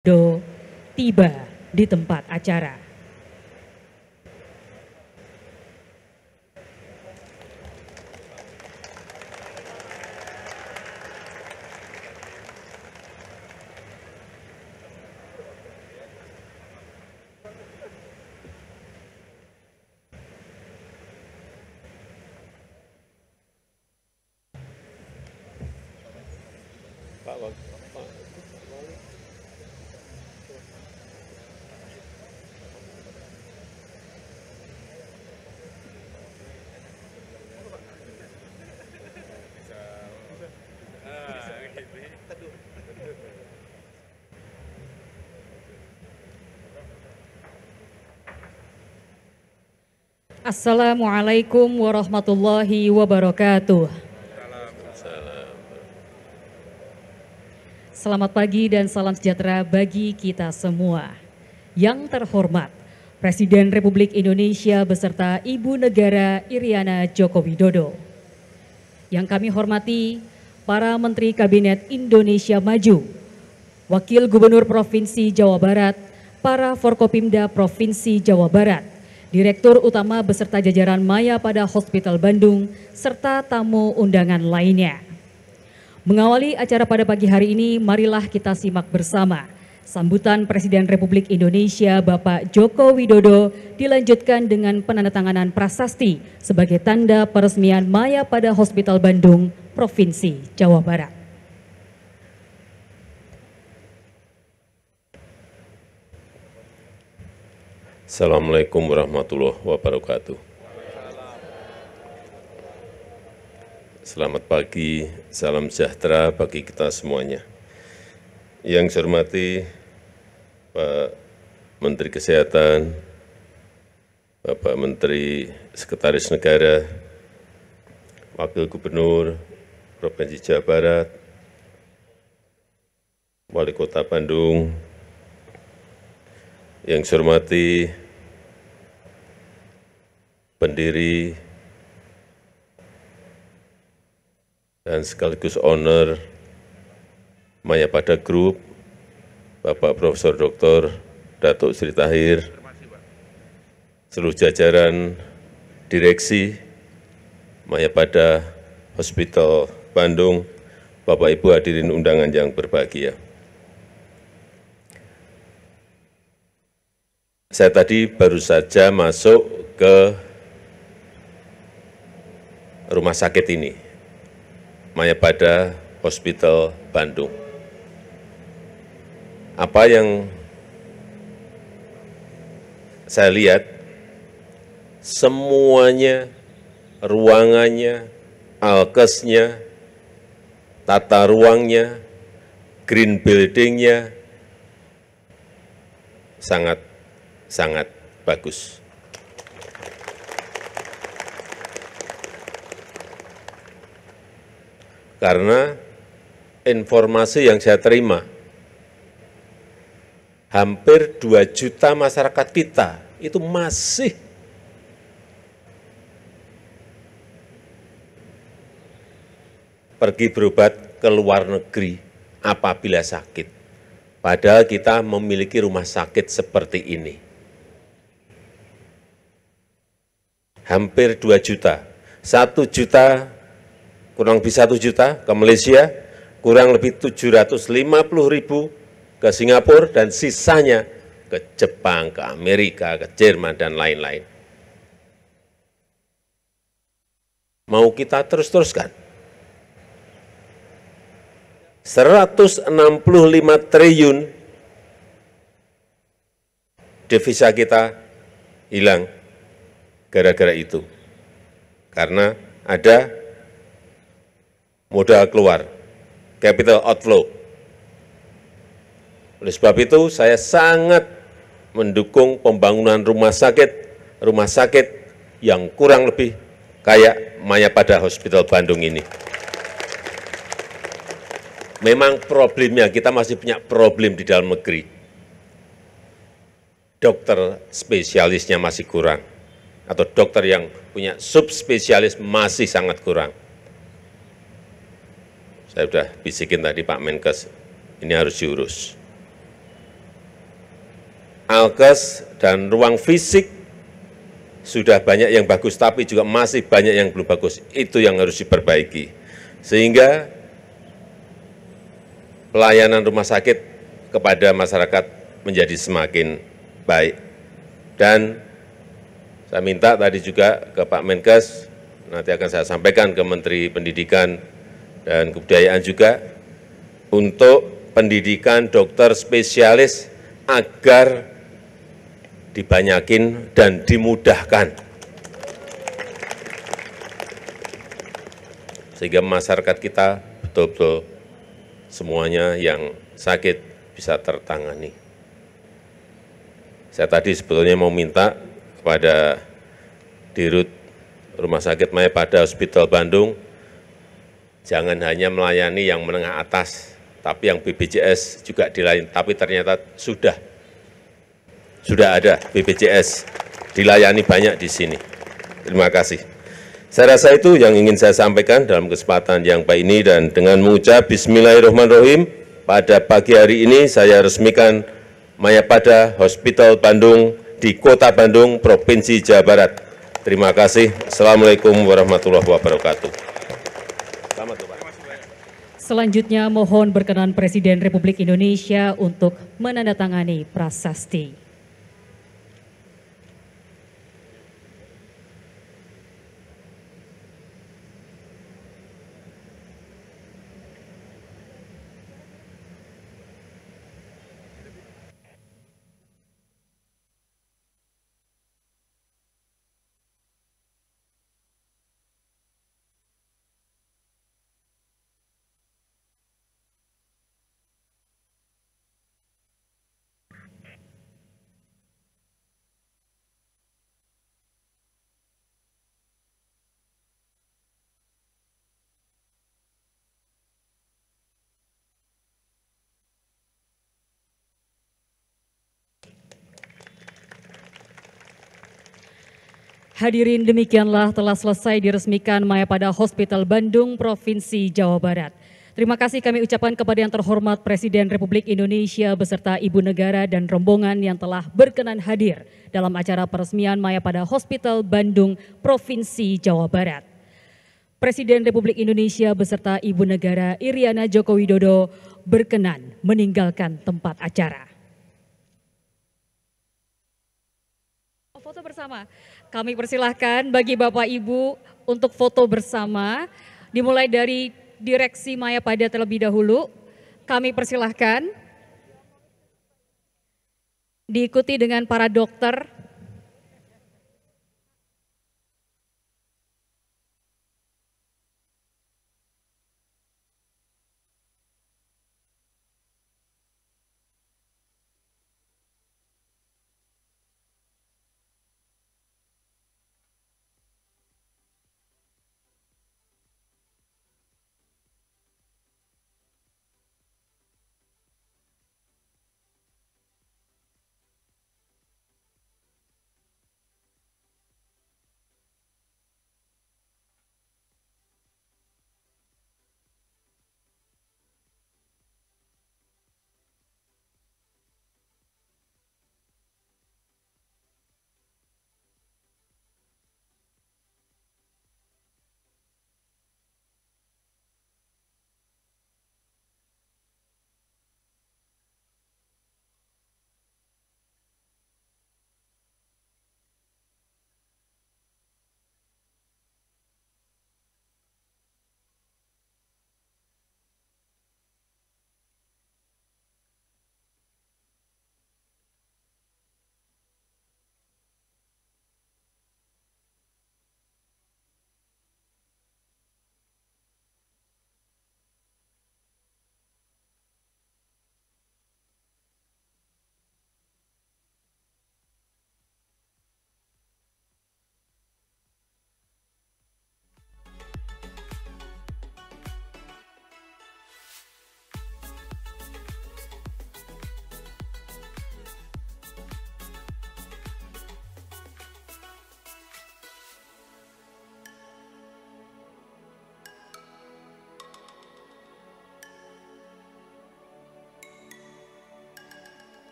Do tiba di tempat acara. Assalamualaikum warahmatullahi wabarakatuh. Selamat pagi dan salam sejahtera bagi kita semua. Yang terhormat Presiden Republik Indonesia beserta Ibu Negara Iriana Joko Widodo. Yang kami hormati para Menteri Kabinet Indonesia Maju, Wakil Gubernur Provinsi Jawa Barat, para Forkopimda Provinsi Jawa Barat, Direktur Utama beserta jajaran Mayapada Hospital Bandung, serta tamu undangan lainnya. Mengawali acara pada pagi hari ini, marilah kita simak bersama sambutan Presiden Republik Indonesia Bapak Joko Widodo dilanjutkan dengan penandatanganan prasasti sebagai tanda peresmian Mayapada Hospital Bandung, Provinsi Jawa Barat. Assalamualaikum warahmatullahi wabarakatuh. Selamat pagi, salam sejahtera bagi kita semuanya. Yang saya hormati Pak Menteri Kesehatan, Bapak Menteri Sekretaris Negara, Wakil Gubernur Provinsi Jawa Barat, Wali Kota Bandung, yang saya hormati pendiri dan sekaligus owner Mayapada Group, Bapak Profesor Dr. Datuk Sri Tahir, seluruh jajaran direksi Mayapada Hospital Bandung, Bapak Ibu hadirin undangan yang berbahagia. Saya tadi baru saja masuk ke rumah sakit ini, Mayapada Hospital Bandung. Apa yang saya lihat, semuanya, ruangannya, alkesnya, tata ruangnya, green building-nya, sangat bagus. Karena informasi yang saya terima, hampir 2 juta masyarakat kita itu masih pergi berobat ke luar negeri apabila sakit. Padahal kita memiliki rumah sakit seperti ini. Hampir 2 juta, 1 juta, kurang lebih 1 juta ke Malaysia, kurang lebih 750.000 ke Singapura, dan sisanya ke Jepang, ke Amerika, ke Jerman, dan lain-lain. Mau kita terus-teruskan. 165 triliun devisa kita hilang gara-gara itu, karena ada modal keluar, capital outflow. Oleh sebab itu, saya sangat mendukung pembangunan rumah sakit yang kurang lebih kayak Mayapada Hospital Bandung ini. Memang problemnya, kita masih punya problem di dalam negeri. Dokter spesialisnya masih kurang, atau dokter yang punya subspesialis masih sangat kurang. Saya sudah bisikin tadi Pak Menkes, ini harus diurus. alkes dan ruang fisik sudah banyak yang bagus, tapi juga masih banyak yang belum bagus. Itu yang harus diperbaiki. Sehingga pelayanan rumah sakit kepada masyarakat menjadi semakin baik. Dan saya minta tadi juga ke Pak Menkes, nanti akan saya sampaikan ke Menteri Pendidikan dan Kebudayaan juga, untuk pendidikan dokter spesialis agar dibanyakin dan dimudahkan, sehingga masyarakat kita betul-betul semuanya yang sakit bisa tertangani. Saya tadi sebetulnya mau minta kepada Dirut Rumah Sakit Mayapada Hospital Bandung, jangan hanya melayani yang menengah atas, tapi yang BPJS juga dilayani. Tapi ternyata sudah ada BPJS, dilayani banyak di sini. Terima kasih. Saya rasa itu yang ingin saya sampaikan dalam kesempatan yang baik ini, dan dengan mengucap Bismillahirrahmanirrahim, pada pagi hari ini saya resmikan Mayapada Hospital Bandung di Kota Bandung, Provinsi Jawa Barat. Terima kasih. Assalamualaikum warahmatullahi wabarakatuh. Selamat, Pak. Selanjutnya mohon berkenan Presiden Republik Indonesia untuk menandatangani prasasti. Hadirin, demikianlah telah selesai diresmikan Mayapada Hospital Bandung, Provinsi Jawa Barat. Terima kasih kami ucapkan kepada yang terhormat Presiden Republik Indonesia beserta Ibu Negara dan rombongan yang telah berkenan hadir dalam acara peresmian Mayapada Hospital Bandung, Provinsi Jawa Barat. Presiden Republik Indonesia beserta Ibu Negara Iriana Joko Widodo berkenan meninggalkan tempat acara. Foto bersama. Kami persilahkan bagi Bapak Ibu untuk foto bersama, dimulai dari Direksi Mayapada terlebih dahulu. Kami persilahkan, diikuti dengan para dokter.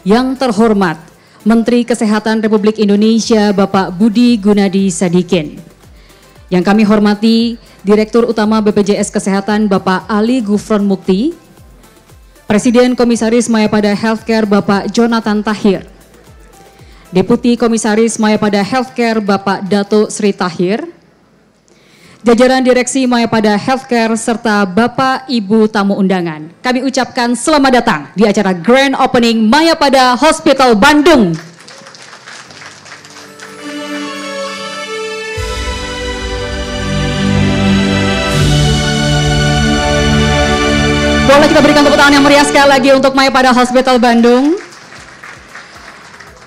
Yang terhormat Menteri Kesehatan Republik Indonesia Bapak Budi Gunadi Sadikin. Yang kami hormati Direktur Utama BPJS Kesehatan Bapak Ali Gufron Mukti, Presiden Komisaris Mayapada Healthcare Bapak Jonathan Tahir, Deputi Komisaris Mayapada Healthcare Bapak Dato Sri Tahir, jajaran Direksi Mayapada Healthcare serta Bapak Ibu tamu undangan. Kami ucapkan selamat datang di acara Grand Opening Mayapada Hospital Bandung. Boleh kita berikan tepuk tangan yang meriah sekali lagi untuk Mayapada Hospital Bandung.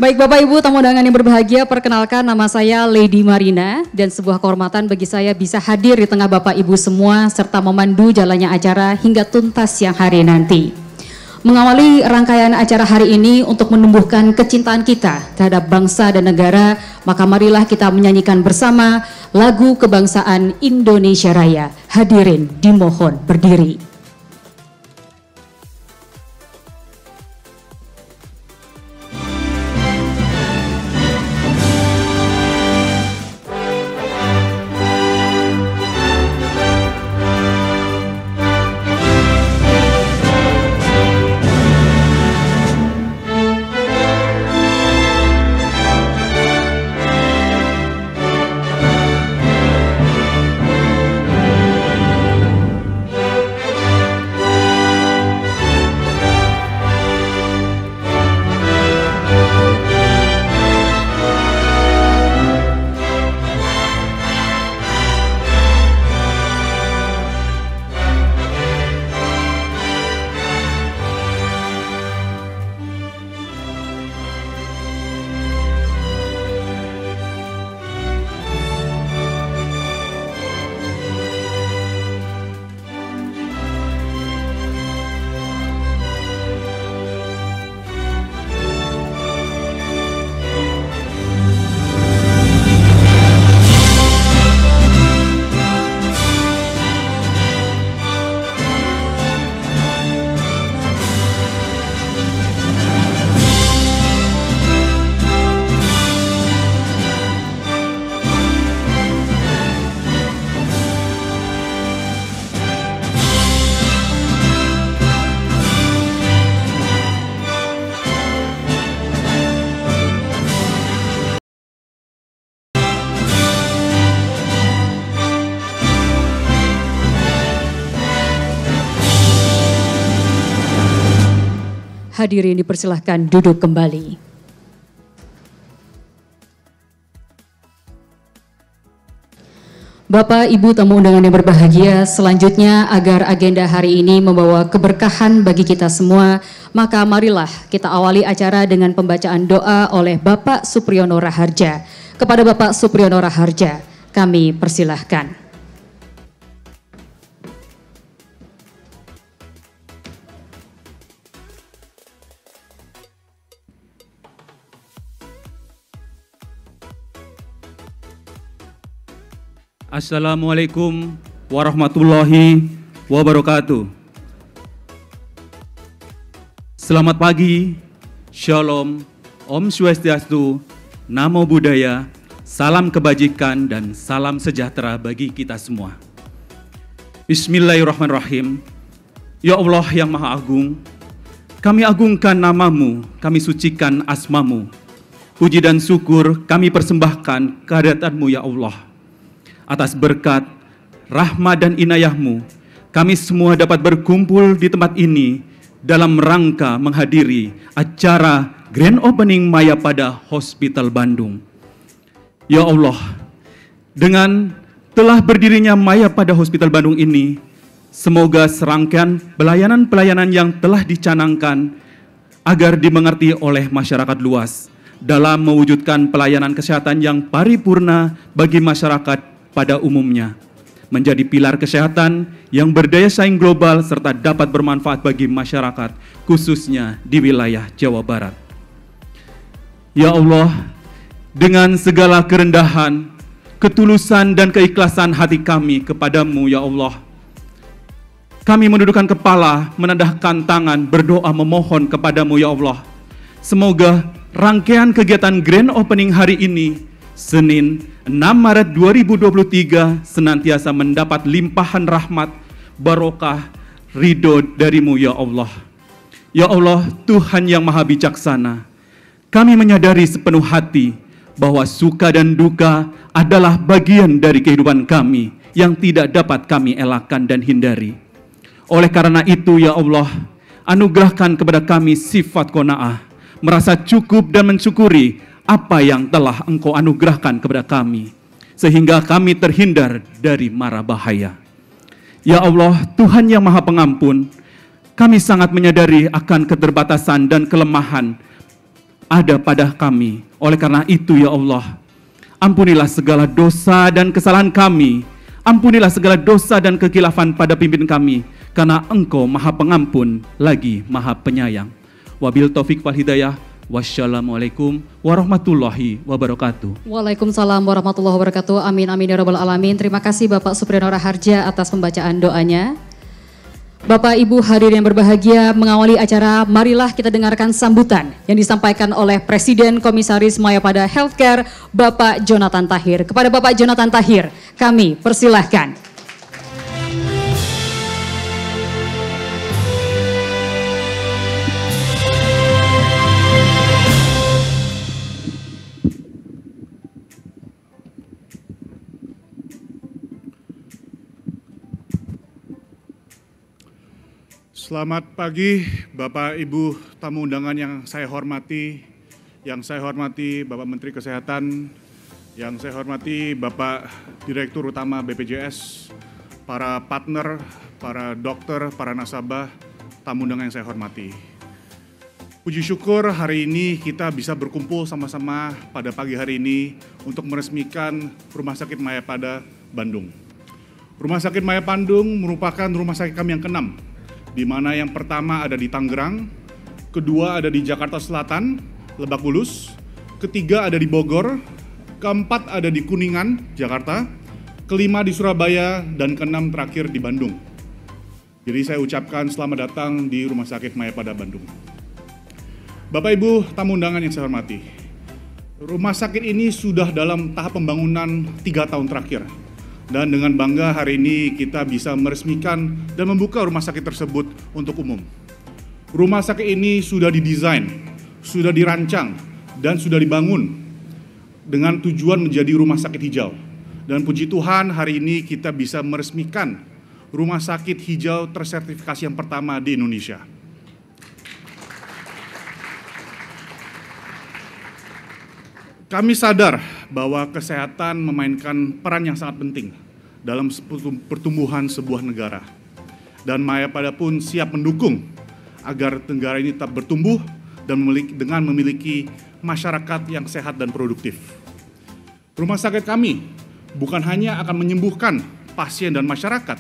Baik Bapak Ibu tamu undangan yang berbahagia, perkenalkan nama saya Lady Marina dan sebuah kehormatan bagi saya bisa hadir di tengah Bapak Ibu semua serta memandu jalannya acara hingga tuntas siang hari nanti. Mengawali rangkaian acara hari ini untuk menumbuhkan kecintaan kita terhadap bangsa dan negara, maka marilah kita menyanyikan bersama lagu kebangsaan Indonesia Raya. Hadirin dimohon berdiri. Hadirin dipersilahkan duduk kembali. Bapak Ibu tamu undangan yang berbahagia, selanjutnya agar agenda hari ini membawa keberkahan bagi kita semua, maka marilah kita awali acara dengan pembacaan doa oleh Bapak Supriyono Raharja. Kepada Bapak Supriyono Raharja, kami persilahkan. Assalamualaikum warahmatullahi wabarakatuh. Selamat pagi, Shalom, Om Swastiastu, Namo Buddhaya, salam kebajikan dan salam sejahtera bagi kita semua. Bismillahirrahmanirrahim. Ya Allah yang Maha Agung, kami agungkan namamu, kami sucikan asmamu. Puji dan syukur kami persembahkan kehadiratmu ya Allah. Atas berkat, rahmat dan inayahmu, kami semua dapat berkumpul di tempat ini dalam rangka menghadiri acara Grand Opening Mayapada Hospital Bandung. Ya Allah, dengan telah berdirinya Mayapada Hospital Bandung ini, semoga serangkaian pelayanan-pelayanan yang telah dicanangkan agar dimengerti oleh masyarakat luas dalam mewujudkan pelayanan kesehatan yang paripurna bagi masyarakat pada umumnya, menjadi pilar kesehatan yang berdaya saing global serta dapat bermanfaat bagi masyarakat, khususnya di wilayah Jawa Barat. Ya Allah, dengan segala kerendahan, ketulusan dan keikhlasan hati kami kepadamu ya Allah, kami menundukkan kepala, menadahkan tangan, berdoa memohon kepadamu ya Allah, Semoga rangkaian kegiatan Grand Opening hari ini, Senin 6 Maret 2023, senantiasa mendapat limpahan rahmat, barokah, ridho dari-Mu ya Allah. Ya Allah, Tuhan yang Maha Bijaksana, kami menyadari sepenuh hati bahwa suka dan duka adalah bagian dari kehidupan kami yang tidak dapat kami elakkan dan hindari. Oleh karena itu ya Allah, anugerahkan kepada kami sifat qanaah, merasa cukup dan mensyukuri apa yang telah Engkau anugerahkan kepada kami, sehingga kami terhindar dari mara bahaya. Ya Allah, Tuhan yang Maha Pengampun, kami sangat menyadari akan keterbatasan dan kelemahan ada pada kami. Oleh karena itu ya Allah, ampunilah segala dosa dan kesalahan kami, ampunilah segala dosa dan kekhilafan pada pimpin kami, karena Engkau Maha Pengampun lagi Maha Penyayang. Wabil taufik wal hidayah. Wassalamualaikum warahmatullahi wabarakatuh. Waalaikumsalam warahmatullahi wabarakatuh. Amin amin ya rabbal alamin. Terima kasih Bapak Supriyono Raharja atas pembacaan doanya. Bapak Ibu hadirin yang berbahagia, mengawali acara marilah kita dengarkan sambutan yang disampaikan oleh Presiden Komisaris Mayapada Healthcare Bapak Jonathan Tahir. Kepada Bapak Jonathan Tahir kami persilahkan. Selamat pagi Bapak Ibu tamu undangan yang saya hormati Bapak Menteri Kesehatan, yang saya hormati Bapak Direktur Utama BPJS, para partner, para dokter, para nasabah, tamu undangan yang saya hormati. Puji syukur hari ini kita bisa berkumpul sama-sama pada pagi hari ini untuk meresmikan Rumah Sakit Mayapada Bandung. Rumah Sakit Mayapada Bandung merupakan rumah sakit kami yang ke-6, di mana yang pertama ada di Tangerang, kedua ada di Jakarta Selatan, Lebak Bulus, ketiga ada di Bogor, keempat ada di Kuningan, Jakarta, kelima di Surabaya, dan keenam terakhir di Bandung. Jadi saya ucapkan selamat datang di Rumah Sakit Mayapada Bandung. Bapak Ibu tamu undangan yang saya hormati, rumah sakit ini sudah dalam tahap pembangunan 3 tahun terakhir. Dan dengan bangga hari ini kita bisa meresmikan dan membuka rumah sakit tersebut untuk umum. Rumah sakit ini sudah didesain, sudah dirancang, dan sudah dibangun dengan tujuan menjadi rumah sakit hijau. Dan puji Tuhan hari ini kita bisa meresmikan rumah sakit hijau tersertifikasi yang pertama di Indonesia. Kami sadar bahwa kesehatan memainkan peran yang sangat penting dalam pertumbuhan sebuah negara. Dan Mayapada pun siap mendukung agar negara ini tetap bertumbuh dan dengan memiliki masyarakat yang sehat dan produktif. Rumah sakit kami bukan hanya akan menyembuhkan pasien dan masyarakat,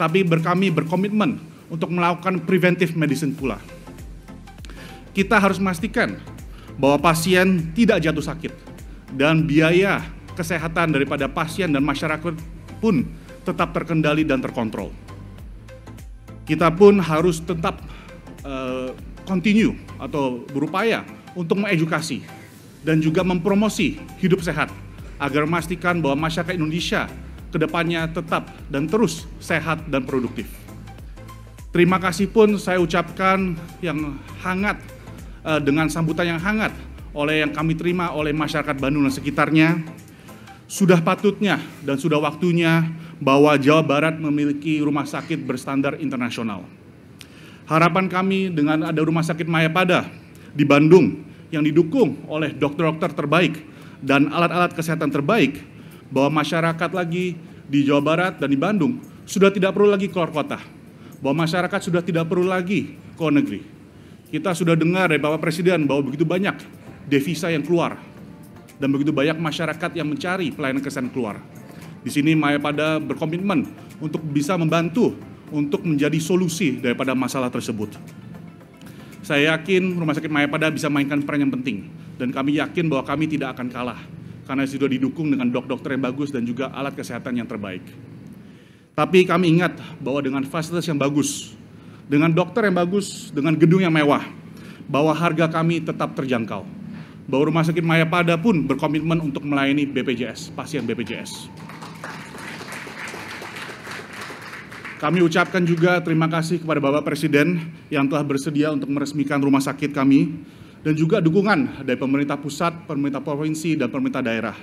tapi kami berkomitmen untuk melakukan preventive medicine pula. Kita harus memastikan bahwa pasien tidak jatuh sakit dan biaya kesehatan daripada pasien dan masyarakat pun tetap terkendali dan terkontrol. Kita pun harus tetap continue atau berupaya untuk mengedukasi dan juga mempromosi hidup sehat agar memastikan bahwa masyarakat Indonesia kedepannya tetap dan terus sehat dan produktif. Terima kasih pun saya ucapkan yang hangat dengan sambutan yang hangat yang kami terima oleh masyarakat Bandung dan sekitarnya. Sudah patutnya dan sudah waktunya bahwa Jawa Barat memiliki rumah sakit berstandar internasional. Harapan kami dengan ada Rumah Sakit Mayapada di Bandung yang didukung oleh dokter-dokter terbaik dan alat-alat kesehatan terbaik, bahwa masyarakat lagi di Jawa Barat dan di Bandung sudah tidak perlu lagi keluar kota, bahwa masyarakat sudah tidak perlu lagi ke luar negeri. Kita sudah dengar dari Bapak Presiden bahwa begitu banyak devisa yang keluar dan begitu banyak masyarakat yang mencari pelayanan kesehatan keluar. Di sini Mayapada berkomitmen untuk bisa membantu untuk menjadi solusi daripada masalah tersebut. Saya yakin Rumah Sakit Mayapada bisa mainkan peran yang penting, dan kami yakin bahwa kami tidak akan kalah karena sudah didukung dengan dokter yang bagus dan juga alat kesehatan yang terbaik. Tapi kami ingat bahwa dengan fasilitas yang bagus, dengan dokter yang bagus, dengan gedung yang mewah, bahwa harga kami tetap terjangkau. Bahwa Rumah Sakit Mayapada pun berkomitmen untuk melayani BPJS, pasien BPJS. Kami ucapkan juga terima kasih kepada Bapak Presiden yang telah bersedia untuk meresmikan rumah sakit kami dan juga dukungan dari pemerintah pusat, pemerintah provinsi, dan pemerintah daerah.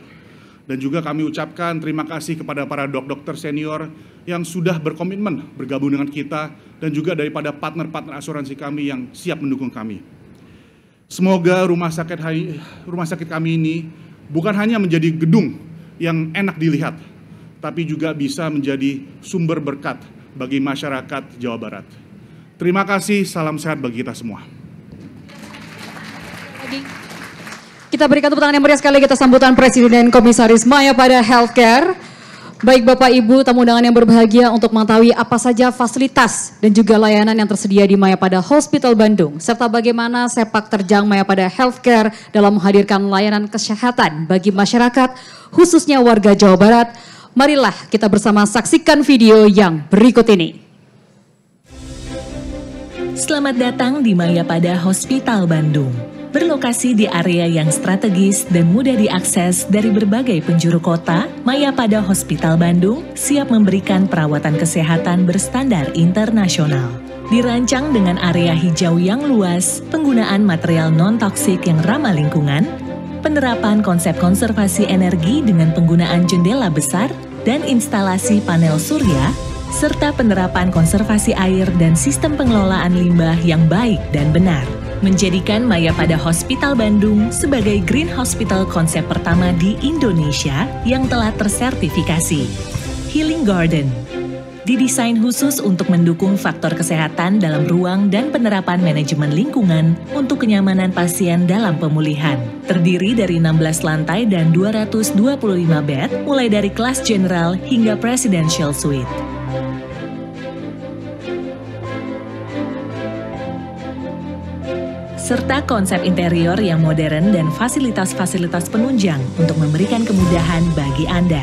Dan juga kami ucapkan terima kasih kepada para dokter senior yang sudah berkomitmen bergabung dengan kita dan juga daripada partner-partner asuransi kami yang siap mendukung kami. Semoga rumah sakit kami ini bukan hanya menjadi gedung yang enak dilihat, tapi juga bisa menjadi sumber berkat bagi masyarakat Jawa Barat. Terima kasih, salam sehat bagi kita semua. Kita berikan tepuk tangan yang meriah sekali, kita sambutan Presiden dan Komisaris Mayapada Healthcare. Baik Bapak Ibu tamu undangan yang berbahagia, untuk mengetahui apa saja fasilitas dan juga layanan yang tersedia di Mayapada Hospital Bandung, serta bagaimana sepak terjang Mayapada Healthcare dalam menghadirkan layanan kesehatan bagi masyarakat, khususnya warga Jawa Barat. Marilah kita bersama saksikan video yang berikut ini. Selamat datang di Mayapada Hospital Bandung. Berlokasi di area yang strategis dan mudah diakses dari berbagai penjuru kota, Mayapada Hospital Bandung siap memberikan perawatan kesehatan berstandar internasional. Dirancang dengan area hijau yang luas, penggunaan material non-toksik yang ramah lingkungan, penerapan konsep konservasi energi dengan penggunaan jendela besar dan instalasi panel surya, serta penerapan konservasi air dan sistem pengelolaan limbah yang baik dan benar, menjadikan Mayapada Hospital Bandung sebagai Green Hospital konsep pertama di Indonesia yang telah tersertifikasi. Healing Garden didesain khusus untuk mendukung faktor kesehatan dalam ruang dan penerapan manajemen lingkungan untuk kenyamanan pasien dalam pemulihan. Terdiri dari 16 lantai dan 225 bed, mulai dari kelas general hingga presidential suite. Serta konsep interior yang modern dan fasilitas-fasilitas penunjang untuk memberikan kemudahan bagi Anda.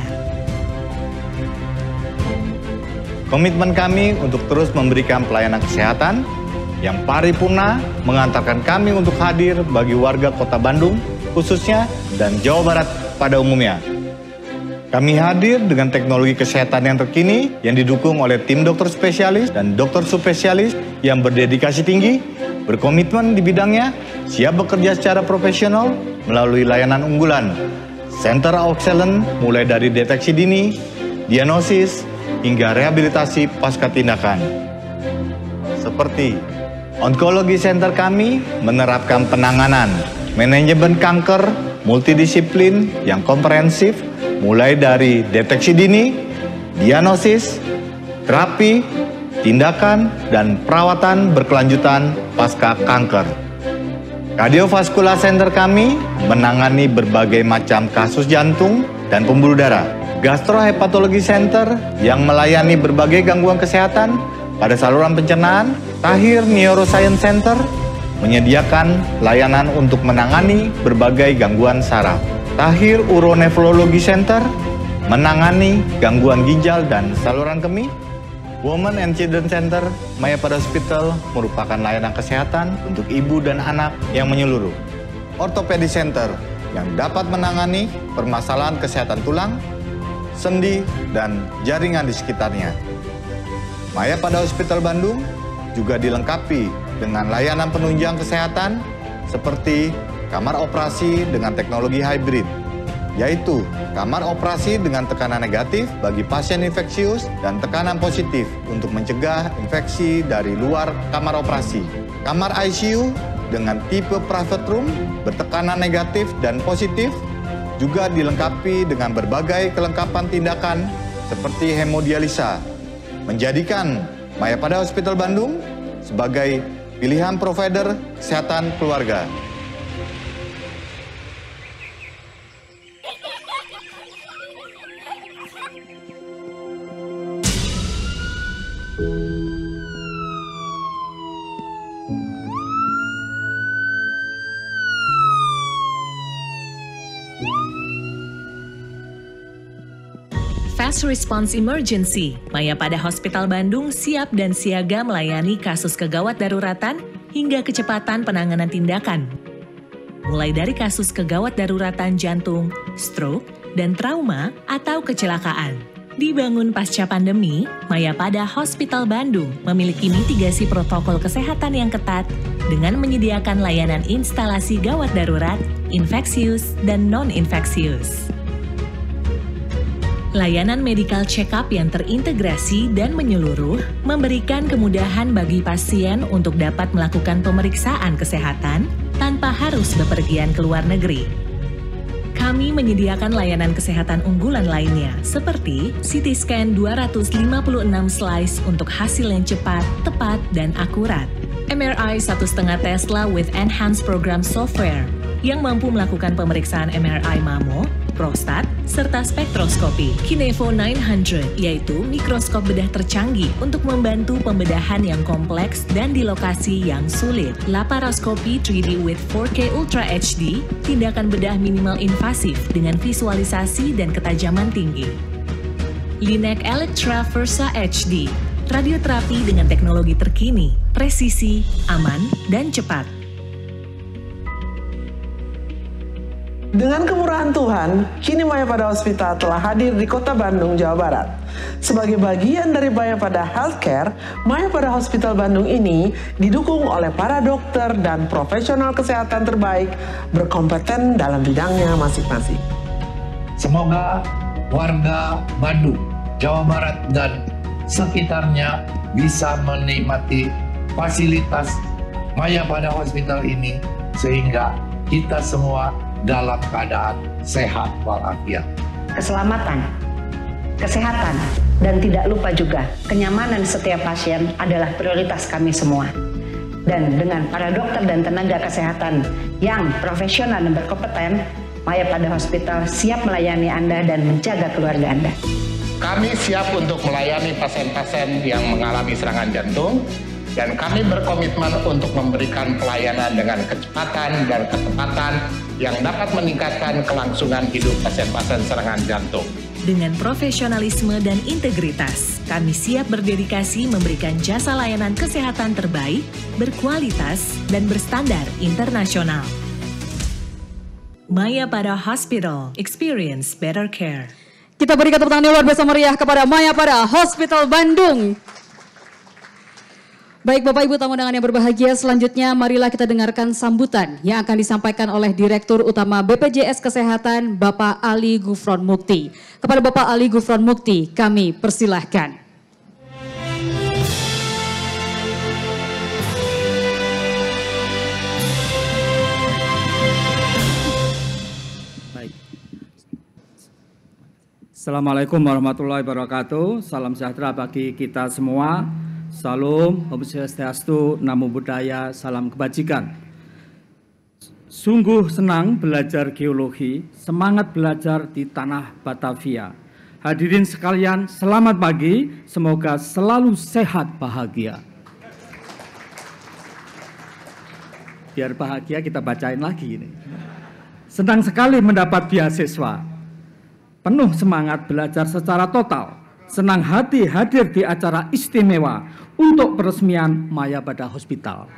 Komitmen kami untuk terus memberikan pelayanan kesehatan yang paripurna mengantarkan kami untuk hadir bagi warga Kota Bandung khususnya dan Jawa Barat pada umumnya. Kami hadir dengan teknologi kesehatan yang terkini yang didukung oleh tim dokter spesialis dan dokter subspesialis yang berdedikasi tinggi, berkomitmen di bidangnya, siap bekerja secara profesional melalui layanan unggulan, Center of Excellence mulai dari deteksi dini, diagnosis, hingga rehabilitasi pasca tindakan. Seperti Onkologi Center kami menerapkan penanganan manajemen kanker multidisiplin yang komprehensif mulai dari deteksi dini, diagnosis, terapi, tindakan, dan perawatan berkelanjutan pasca kanker. Cardiovascular Center kami menangani berbagai macam kasus jantung dan pembuluh darah. Gastrohepatologi Center yang melayani berbagai gangguan kesehatan pada saluran pencernaan. Tahir Neuroscience Center menyediakan layanan untuk menangani berbagai gangguan saraf. Tahir Uronefrologi Center menangani gangguan ginjal dan saluran kemih. Women and Children Center Mayapada Hospital merupakan layanan kesehatan untuk ibu dan anak yang menyeluruh. Orthopedic Center yang dapat menangani permasalahan kesehatan tulang, sendi, dan jaringan di sekitarnya. Mayapada Hospital Bandung juga dilengkapi dengan layanan penunjang kesehatan seperti kamar operasi dengan teknologi hybrid, yaitu kamar operasi dengan tekanan negatif bagi pasien infeksius dan tekanan positif untuk mencegah infeksi dari luar kamar operasi. Kamar ICU dengan tipe private room bertekanan negatif dan positif juga dilengkapi dengan berbagai kelengkapan tindakan seperti hemodialisa, menjadikan Mayapada Hospital Bandung sebagai pilihan provider kesehatan keluarga. Fast Response Emergency, Mayapada Hospital Bandung siap dan siaga melayani kasus kegawat daruratan hingga kecepatan penanganan tindakan. Mulai dari kasus kegawat daruratan jantung, stroke, dan trauma atau kecelakaan. Dibangun pasca pandemi, Mayapada Hospital Bandung memiliki mitigasi protokol kesehatan yang ketat dengan menyediakan layanan instalasi gawat darurat, infeksius, dan non-infeksius. Layanan medical check-up yang terintegrasi dan menyeluruh memberikan kemudahan bagi pasien untuk dapat melakukan pemeriksaan kesehatan tanpa harus bepergian ke luar negeri. Kami menyediakan layanan kesehatan unggulan lainnya seperti CT scan 256 slice untuk hasil yang cepat, tepat, dan akurat. MRI 1,5 Tesla with enhanced program software yang mampu melakukan pemeriksaan MRI mamo, prostat, serta spektroskopi. Kinevo 900 yaitu mikroskop bedah tercanggih untuk membantu pembedahan yang kompleks dan di lokasi yang sulit. Laparoskopi 3D with 4K Ultra HD, tindakan bedah minimal invasif dengan visualisasi dan ketajaman tinggi. Linac Electra Versa HD, radioterapi dengan teknologi terkini, presisi, aman, dan cepat. Dengan kemurahan Tuhan, kini Mayapada Hospital telah hadir di Kota Bandung, Jawa Barat. Sebagai bagian dari Mayapada Healthcare, Mayapada Hospital Bandung ini didukung oleh para dokter dan profesional kesehatan terbaik berkompeten dalam bidangnya masing-masing. Semoga warga Bandung, Jawa Barat, dan sekitarnya bisa menikmati fasilitas Mayapada Hospital ini sehingga kita semua dalam keadaan sehat walafiat. Keselamatan, kesehatan, dan tidak lupa juga kenyamanan setiap pasien adalah prioritas kami semua. Dan dengan para dokter dan tenaga kesehatan yang profesional dan berkompeten, Mayapada Hospital siap melayani Anda dan menjaga keluarga Anda. Kami siap untuk melayani pasien-pasien yang mengalami serangan jantung, dan kami berkomitmen untuk memberikan pelayanan dengan kecepatan dan ketepatan yang dapat meningkatkan kelangsungan hidup pasien-pasien serangan jantung. Dengan profesionalisme dan integritas, kami siap berdedikasi memberikan jasa layanan kesehatan terbaik, berkualitas, dan berstandar internasional. Mayapada Hospital, experience better care. Kita berikan tepuk tangan luar biasa meriah kepada Mayapada Hospital Bandung. Baik Bapak Ibu tamu undangan yang berbahagia, selanjutnya marilah kita dengarkan sambutan yang akan disampaikan oleh Direktur Utama BPJS Kesehatan Bapak Ali Gufron Mukti. Kepada Bapak Ali Gufron Mukti kami persilahkan. Baik. Assalamualaikum warahmatullahi wabarakatuh. Salam sejahtera bagi kita semua. Salam, Om Swastiastu, Namo Buddhaya, salam kebajikan. Sungguh senang belajar geologi, semangat belajar di tanah Batavia. Hadirin sekalian, selamat pagi, semoga selalu sehat bahagia. Biar bahagia kita bacain lagi ini. Senang sekali mendapat beasiswa. Penuh semangat belajar secara total. Senang hati hadir di acara istimewa untuk peresmian Mayapada Hospital.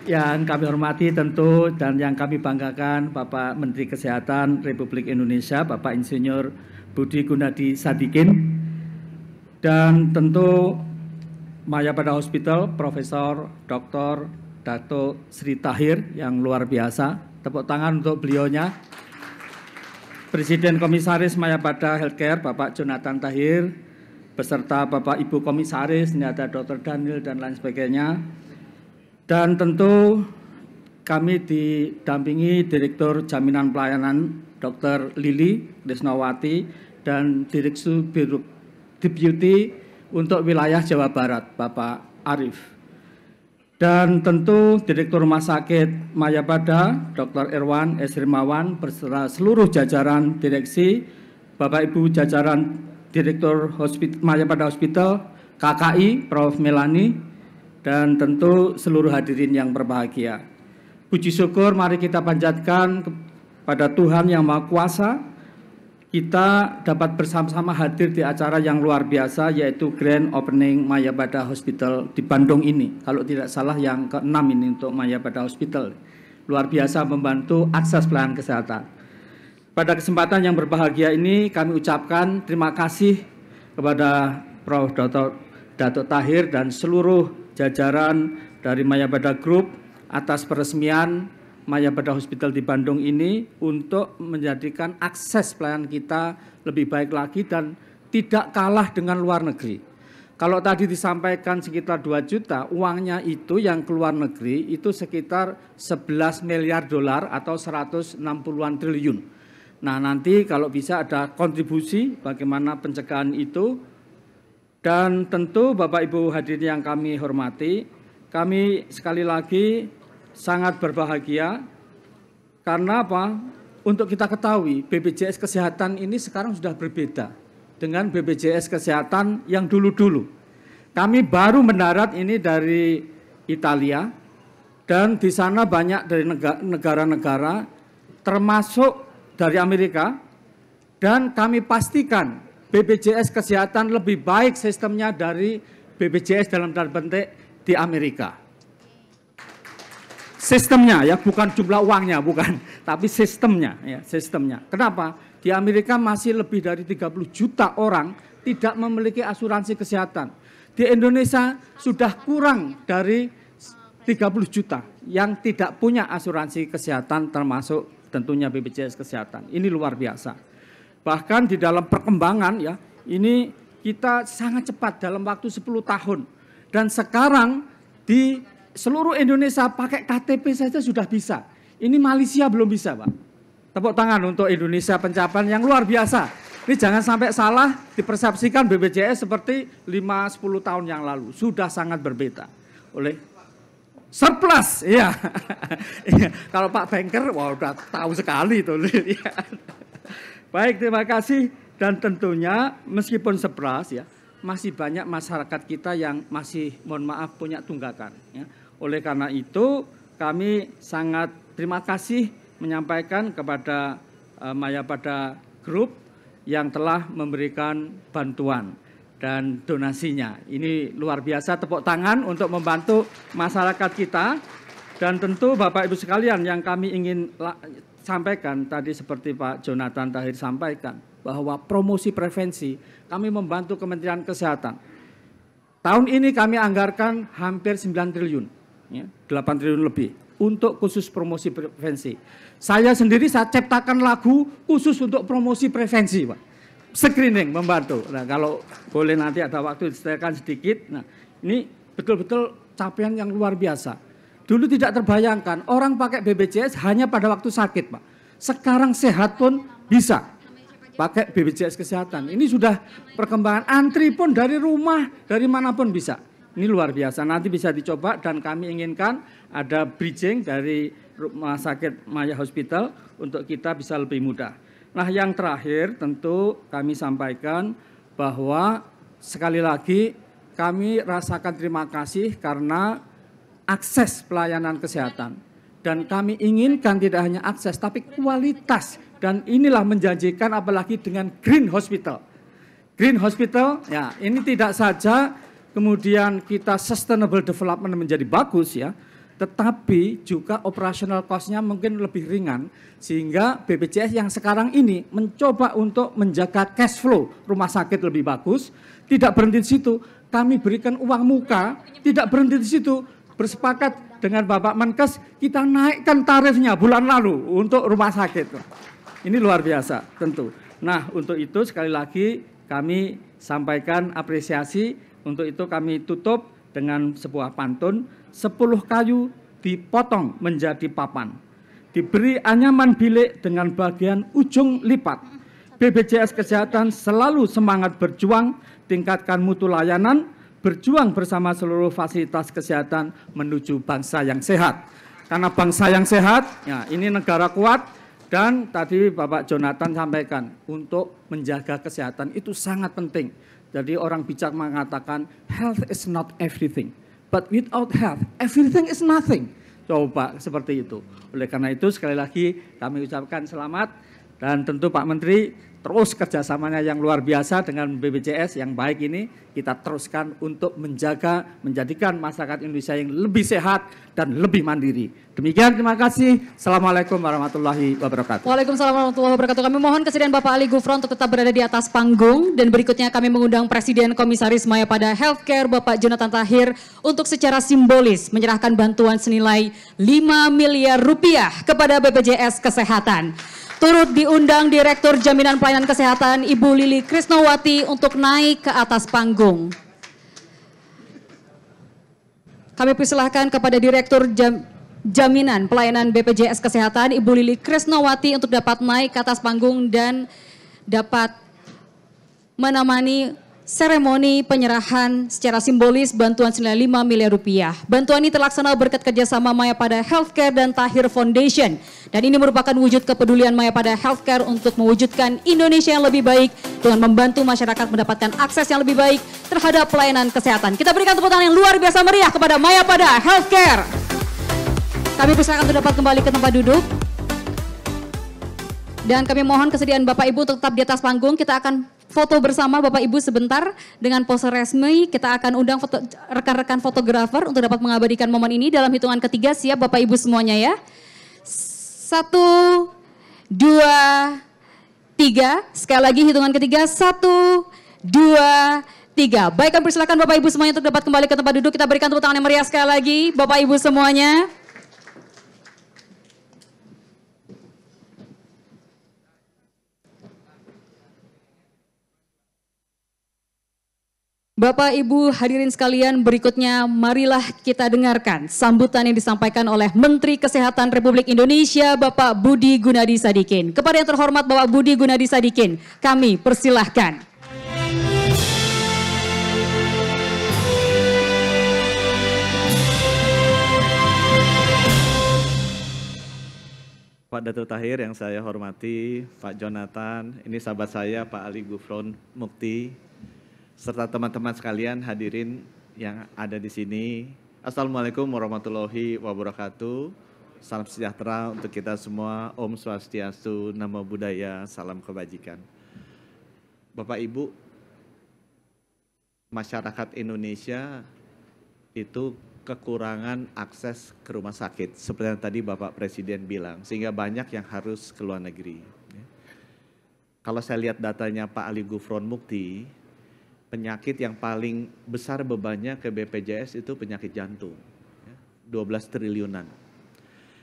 Yang kami hormati tentu dan yang kami banggakan Bapak Menteri Kesehatan Republik Indonesia, Bapak Insinyur Budi Gunadi Sadikin, dan tentu Mayapada Hospital Profesor Dr. Dato Sri Tahir yang luar biasa. Tepuk tangan untuk beliaunya. Presiden Komisaris Mayapada Healthcare Bapak Jonathan Tahir beserta Bapak Ibu Komisaris, ini ada Dr. Daniel dan lain sebagainya. Dan tentu kami didampingi Direktur Jaminan Pelayanan Dr. Lili Krisnawati dan Direktur Deputi untuk wilayah Jawa Barat Bapak Arif. Dan tentu Direktur Rumah Sakit Mayapada, Dr. Irwan S. Rimawan, beserta seluruh jajaran direksi, Bapak Ibu jajaran Direktur Mayapada Hospital, KKI, Prof. Melani, dan tentu seluruh hadirin yang berbahagia. Puji syukur mari kita panjatkan kepada Tuhan Yang Maha Kuasa kita dapat bersama-sama hadir di acara yang luar biasa, yaitu Grand Opening Mayapada Hospital di Bandung ini. Kalau tidak salah yang ke-6 ini untuk Mayapada Hospital. Luar biasa membantu akses pelayanan kesehatan. Pada kesempatan yang berbahagia ini kami ucapkan terima kasih kepada Prof. Dato' Tahir dan seluruh jajaran dari Mayapada Group atas peresmian Mayapada Hospital di Bandung ini untuk menjadikan akses pelayanan kita lebih baik lagi dan tidak kalah dengan luar negeri. Kalau tadi disampaikan sekitar 2 juta, uangnya itu yang keluar negeri itu sekitar 11 miliar dolar atau 160-an triliun. Nah, nanti kalau bisa ada kontribusi bagaimana pencegahan itu. Dan tentu Bapak Ibu hadirin yang kami hormati, kami sekali lagi sangat berbahagia karena apa? Untuk kita ketahui BPJS Kesehatan ini sekarang sudah berbeda dengan BPJS Kesehatan yang dulu-dulu. Kami baru mendarat ini dari Italia dan di sana banyak dari negara-negara termasuk dari Amerika, dan kami pastikan BPJS Kesehatan lebih baik sistemnya dari BPJS dalam tanda petik di Amerika. Sistemnya ya, bukan jumlah uangnya, bukan, tapi sistemnya ya, sistemnya. Kenapa? Di Amerika masih lebih dari 30 juta orang tidak memiliki asuransi kesehatan. Di Indonesia sudah kurang dari 30 juta yang tidak punya asuransi kesehatan, termasuk tentunya BPJS Kesehatan. Ini luar biasa. Bahkan di dalam perkembangan ya, ini kita sangat cepat dalam waktu 10 tahun. Dan sekarang di seluruh Indonesia pakai KTP saja sudah bisa. Ini Malaysia belum bisa, Pak. Tepuk tangan untuk Indonesia, pencapaian yang luar biasa. Ini jangan sampai salah dipersepsikan BPJS seperti 5-10 tahun yang lalu. Sudah sangat berbeda. Oleh surplus, iya. Kalau Pak Banker, wah udah tahu sekali itu. Baik, terima kasih. Dan tentunya meskipun surplus ya, masih banyak masyarakat kita yang masih, mohon maaf, punya tunggakan. Ya. Oleh karena itu, kami sangat terima kasih menyampaikan kepada Mayapada Group yang telah memberikan bantuan dan donasinya. Ini luar biasa, tepuk tangan untuk membantu masyarakat kita. Dan tentu Bapak Ibu sekalian, yang kami ingin sampaikan tadi seperti Pak Jonathan Tahir sampaikan, bahwa promosi prevensi kami membantu Kementerian Kesehatan. Tahun ini kami anggarkan hampir 9 triliun, ya, 8 triliun lebih untuk khusus promosi prevensi. Saya sendiri saya ciptakan lagu khusus untuk promosi prevensi, Pak. Screening membantu. Nah, kalau boleh nanti ada waktu diceritakan sedikit. Nah, ini betul-betul capaian yang luar biasa. Dulu tidak terbayangkan orang pakai BPJS hanya pada waktu sakit, Pak. Sekarang sehat pun bisa pakai BPJS Kesehatan. Ini sudah perkembangan, antri pun dari rumah, dari manapun bisa. Ini luar biasa, nanti bisa dicoba dan kami inginkan ada bridging dari Rumah Sakit Maya Hospital untuk kita bisa lebih mudah. Nah, yang terakhir tentu kami sampaikan bahwa sekali lagi kami rasakan terima kasih karena akses pelayanan kesehatan. Dan kami inginkan tidak hanya akses tapi kualitas. Dan inilah menjanjikan apalagi dengan Green Hospital. Green Hospital, ya ini tidak saja kemudian kita sustainable development menjadi bagus ya, tetapi juga operational cost-nya mungkin lebih ringan. Sehingga BPJS yang sekarang ini mencoba untuk menjaga cash flow rumah sakit lebih bagus. Tidak berhenti di situ, kami berikan uang muka, tidak berhenti di situ. Bersepakat dengan Bapak Menkes, kita naikkan tarifnya bulan lalu untuk rumah sakit. Ini luar biasa tentu. Nah, untuk itu sekali lagi kami sampaikan apresiasi. Untuk itu kami tutup dengan sebuah pantun. 10 kayu dipotong menjadi papan. Diberi anyaman bilik dengan bagian ujung lipat. BPJS Kesehatan selalu semangat berjuang, tingkatkan mutu layanan, berjuang bersama seluruh fasilitas kesehatan menuju bangsa yang sehat. Karena bangsa yang sehat, ya ini negara kuat. Dan tadi Bapak Jonathan sampaikan, untuk menjaga kesehatan itu sangat penting. Jadi orang bijak mengatakan, health is not everything. But without health, everything is nothing. Coba seperti itu. Oleh karena itu sekali lagi kami ucapkan selamat. Dan tentu Pak Menteri terus kerjasamanya yang luar biasa dengan BPJS yang baik ini kita teruskan untuk menjadikan masyarakat Indonesia yang lebih sehat dan lebih mandiri. Demikian, terima kasih. Assalamualaikum warahmatullahi wabarakatuh. Waalaikumsalam warahmatullahi wabarakatuh. Kami mohon kesediaan Bapak Ali Gufron untuk tetap berada di atas panggung. Dan berikutnya kami mengundang Presiden Komisaris Mayapada Healthcare Bapak Jonathan Tahir untuk secara simbolis menyerahkan bantuan senilai 5 miliar rupiah kepada BPJS Kesehatan. Turut diundang Direktur Jaminan Pelayanan Kesehatan Ibu Lili Krisnawati untuk naik ke atas panggung. Kami persilahkan kepada Direktur Jaminan Pelayanan BPJS Kesehatan Ibu Lili Krisnawati untuk dapat naik ke atas panggung dan dapat menemani seremoni penyerahan secara simbolis bantuan senilai 5 miliar rupiah. Bantuan ini terlaksana berkat kerjasama Mayapada Healthcare dan Tahir Foundation. Dan ini merupakan wujud kepedulian Mayapada Healthcare untuk mewujudkan Indonesia yang lebih baik dengan membantu masyarakat mendapatkan akses yang lebih baik terhadap pelayanan kesehatan. Kita berikan tepuk tangan yang luar biasa meriah kepada Mayapada Healthcare. Kami persilakan untuk dapat kembali ke tempat duduk. Dan kami mohon kesediaan Bapak Ibu untuk tetap di atas panggung. Kita akan foto bersama Bapak Ibu sebentar dengan pose resmi. Kita akan undang rekan-rekan fotografer untuk dapat mengabadikan momen ini dalam hitungan ketiga. Siap Bapak Ibu semuanya ya. 1, 2, 3. Sekali lagi hitungan ketiga. 1, 2, 3. Baik, kami persilakan Bapak Ibu semuanya untuk dapat kembali ke tempat duduk. Kita berikan tepuk tangan yang meriah sekali lagi Bapak Ibu semuanya. Bapak Ibu hadirin sekalian, berikutnya marilah kita dengarkan sambutan yang disampaikan oleh Menteri Kesehatan Republik Indonesia Bapak Budi Gunadi Sadikin. Kepada yang terhormat Bapak Budi Gunadi Sadikin, kami persilahkan. Pak Dato' Tahir yang saya hormati, Pak Jonathan, ini sahabat saya Pak Ali Gufron Mukti, serta teman-teman sekalian hadirin yang ada di sini. Assalamualaikum warahmatullahi wabarakatuh. Salam sejahtera untuk kita semua. Om Swastiastu, Namo Buddhaya, salam kebajikan. Bapak Ibu, masyarakat Indonesia itu kekurangan akses ke rumah sakit. Seperti yang tadi Bapak Presiden bilang, sehingga banyak yang harus ke luar negeri. Kalau saya lihat datanya Pak Ali Gufron Mukti, penyakit yang paling besar bebannya ke BPJS itu penyakit jantung, 12 triliunan.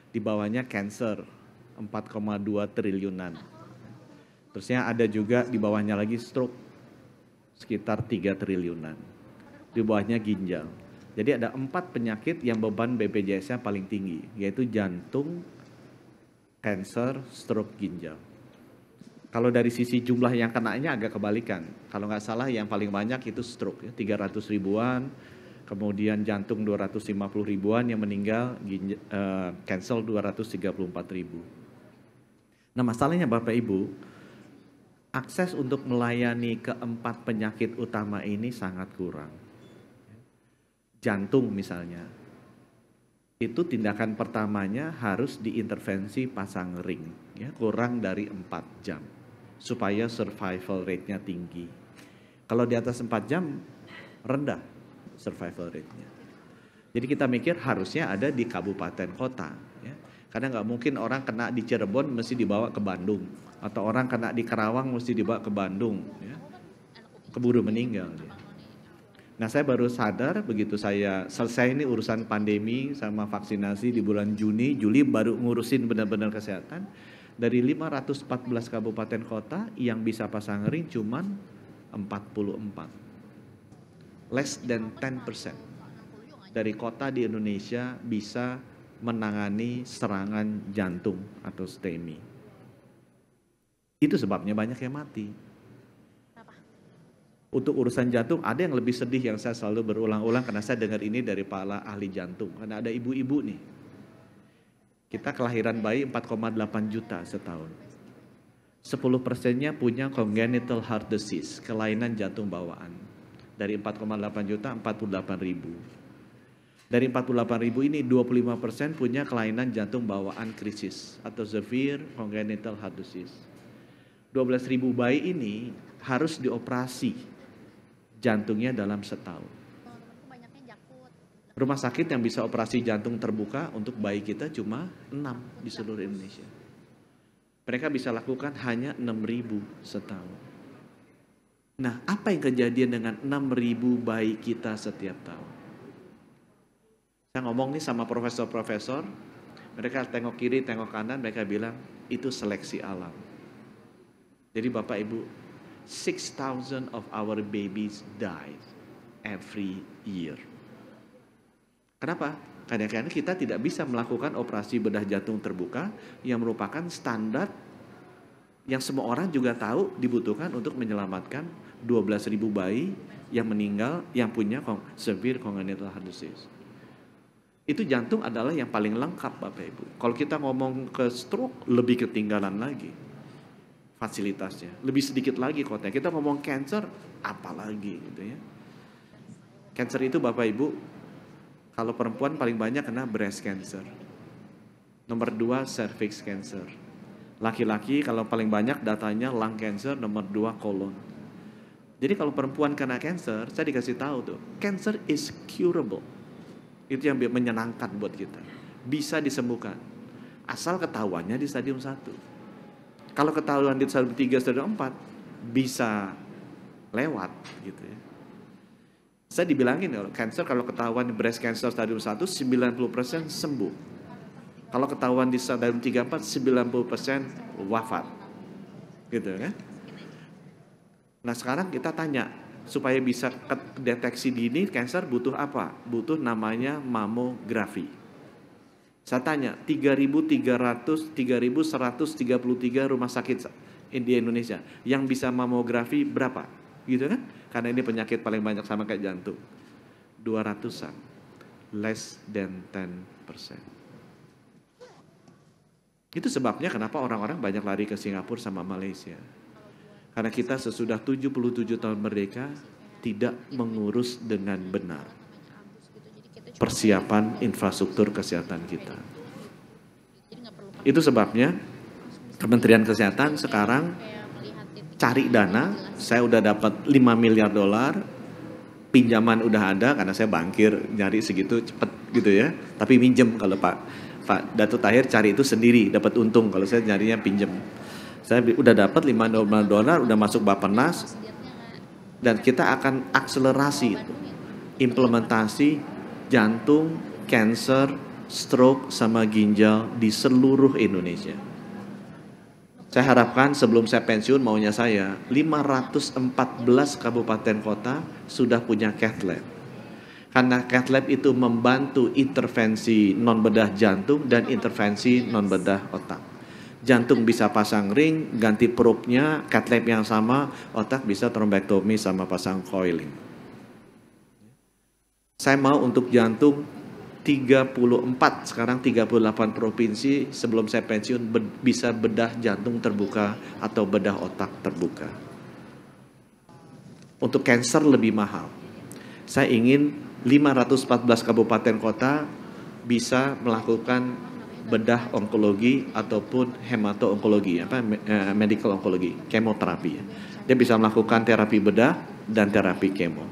Di bawahnya cancer, 4,2 triliunan. Terusnya ada juga di bawahnya lagi stroke, sekitar 3 triliunan. Di bawahnya ginjal. Jadi ada 4 penyakit yang beban BPJS-nya paling tinggi, yaitu jantung, cancer, stroke, ginjal. Kalau dari sisi jumlah yang kenanya agak kebalikan. Kalau nggak salah yang paling banyak itu stroke, 300 ribuan, kemudian jantung 250 ribuan yang meninggal, cancel 234 ribu. Nah masalahnya Bapak Ibu, akses untuk melayani keempat penyakit utama ini sangat kurang. Jantung misalnya, itu tindakan pertamanya harus diintervensi pasang ring, ya, kurang dari 4 jam. Supaya survival rate-nya tinggi. Kalau di atas 4 jam, rendah survival rate-nya. Jadi kita mikir harusnya ada di kabupaten kota. Ya. Karena nggak mungkin orang kena di Cirebon mesti dibawa ke Bandung. Atau orang kena di Karawang mesti dibawa ke Bandung. Ya. Keburu meninggal. Ya. Nah saya baru sadar begitu saya selesai ini urusan pandemi sama vaksinasi di bulan Juni, Juli baru ngurusin benar-benar kesehatan. Dari 514 kabupaten kota yang bisa pasang ring cuman 44. Less than 10% dari kota di Indonesia bisa menangani serangan jantung atau STEMI. Itu sebabnya banyak yang mati. Untuk urusan jantung ada yang lebih sedih yang saya selalu berulang-ulang karena saya dengar ini dari para ahli jantung. Karena ada ibu-ibu nih. Kita kelahiran bayi 4,8 juta setahun. 10%-nya punya congenital heart disease, kelainan jantung bawaan. Dari 4,8 juta, 48 ribu. Dari 48 ribu ini 25% punya kelainan jantung bawaan krisis atau severe congenital heart disease. 12.000 bayi ini harus dioperasi jantungnya dalam setahun. Rumah sakit yang bisa operasi jantung terbuka untuk bayi kita cuma 6 di seluruh Indonesia. Mereka bisa lakukan hanya 6.000 setahun. Nah, apa yang kejadian dengan 6.000 bayi kita setiap tahun? Saya ngomong nih sama profesor-profesor, mereka tengok kiri, tengok kanan, mereka bilang itu seleksi alam. Jadi Bapak Ibu, 6,000 of our babies die every year. Kenapa? Kadang-kadang kita tidak bisa melakukan operasi bedah jantung terbuka yang merupakan standar yang semua orang juga tahu dibutuhkan untuk menyelamatkan 12.000 bayi yang meninggal yang punya severe congenital heart disease. Itu jantung adalah yang paling lengkap Bapak Ibu. Kalau kita ngomong ke stroke lebih ketinggalan lagi fasilitasnya, lebih sedikit lagi kotanya. Kita ngomong cancer apalagi gitu ya. Cancer itu Bapak Ibu, kalau perempuan paling banyak kena breast cancer. Nomor 2 cervix cancer. Laki-laki kalau paling banyak datanya lung cancer, nomor 2 colon. Jadi kalau perempuan kena cancer, saya dikasih tahu tuh, cancer is curable. Itu yang menyenangkan buat kita. Bisa disembuhkan. Asal ketahuannya di stadium 1. Kalau ketahuan di stadium 3, stadium 4, bisa lewat gitu ya. Saya dibilangin kalau cancer, kalau ketahuan breast cancer stadium 1, 90% sembuh. Kalau ketahuan di stadium 3, 4, 90% wafat. Gitu kan? Nah sekarang kita tanya, supaya bisa deteksi dini cancer butuh apa? Butuh namanya mamografi. Saya tanya, 3.133 rumah sakit di Indonesia yang bisa mamografi berapa? Gitu kan? Karena ini penyakit paling banyak sama kayak jantung. 200-an. Less than 10%. Itu sebabnya kenapa orang-orang banyak lari ke Singapura sama Malaysia. Karena kita sesudah 77 tahun merdeka tidak mengurus dengan benar persiapan infrastruktur kesehatan kita. Itu sebabnya Kementerian Kesehatan sekarang cari dana. Saya udah dapat 5 miliar dolar, pinjaman udah ada karena saya bankir nyari segitu cepet gitu ya. Tapi minjem kalau Pak Datuk Tahir cari itu sendiri dapat untung, kalau saya nyarinya pinjem. Saya udah dapat 5 dolar, udah masuk Bappenas, dan kita akan akselerasi itu implementasi jantung, cancer, stroke, sama ginjal di seluruh Indonesia. Saya harapkan sebelum saya pensiun, maunya saya 514 kabupaten kota sudah punya cath lab. Karena cath lab itu membantu intervensi non bedah jantung dan intervensi non bedah otak. Jantung bisa pasang ring, ganti probe-nya, cath lab yang sama, otak bisa trombektomi sama pasang coiling. Saya mau untuk jantung 34, sekarang 38 provinsi sebelum saya pensiun bisa bedah jantung terbuka atau bedah otak terbuka. Untuk cancer lebih mahal. Saya ingin 514 kabupaten kota bisa melakukan bedah onkologi ataupun hemato-onkologi, medical onkologi, kemoterapi. Dia bisa melakukan terapi bedah dan terapi kemo.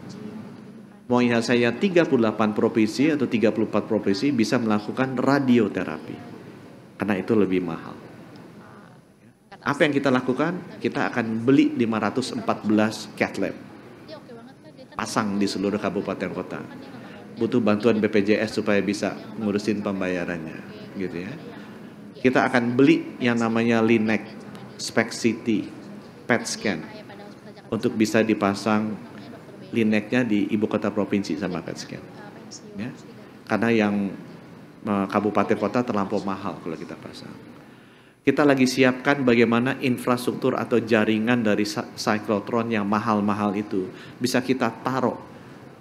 Maunya saya 38 provinsi atau 34 provinsi bisa melakukan radioterapi. Karena itu lebih mahal. Apa yang kita lakukan? Kita akan beli 514 cath lab. Pasang di seluruh kabupaten kota. Butuh bantuan BPJS supaya bisa ngurusin pembayarannya, gitu ya. Kita akan beli yang namanya Linac, SPECT, PET scan untuk bisa dipasang Linacnya di ibu kota provinsi sama PET scan. Ya. Karena yang kabupaten kota terlampau mahal kalau kita pasang. Kita lagi siapkan bagaimana infrastruktur atau jaringan dari cyclotron yang mahal-mahal itu bisa kita taruh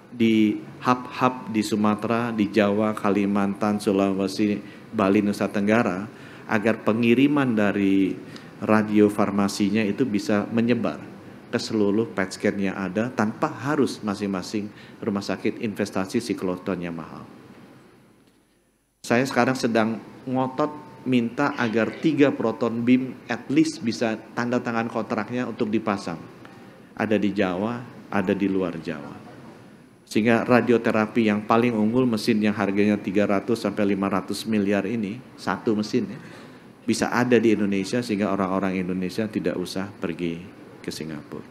di hub-hub di Sumatera, di Jawa, Kalimantan, Sulawesi, Bali, Nusa Tenggara, agar pengiriman dari radiofarmasinya itu bisa menyebar ke seluruh PET scan yang ada tanpa harus masing-masing rumah sakit investasi siklotron yang mahal. Saya sekarang sedang ngotot minta agar 3 proton beam at least bisa tanda tangan kontraknya untuk dipasang. Ada di Jawa, ada di luar Jawa. Sehingga radioterapi yang paling unggul, mesin yang harganya 300 sampai 500 miliar ini, satu mesin ya, bisa ada di Indonesia sehingga orang-orang Indonesia tidak usah pergi ke Singapura.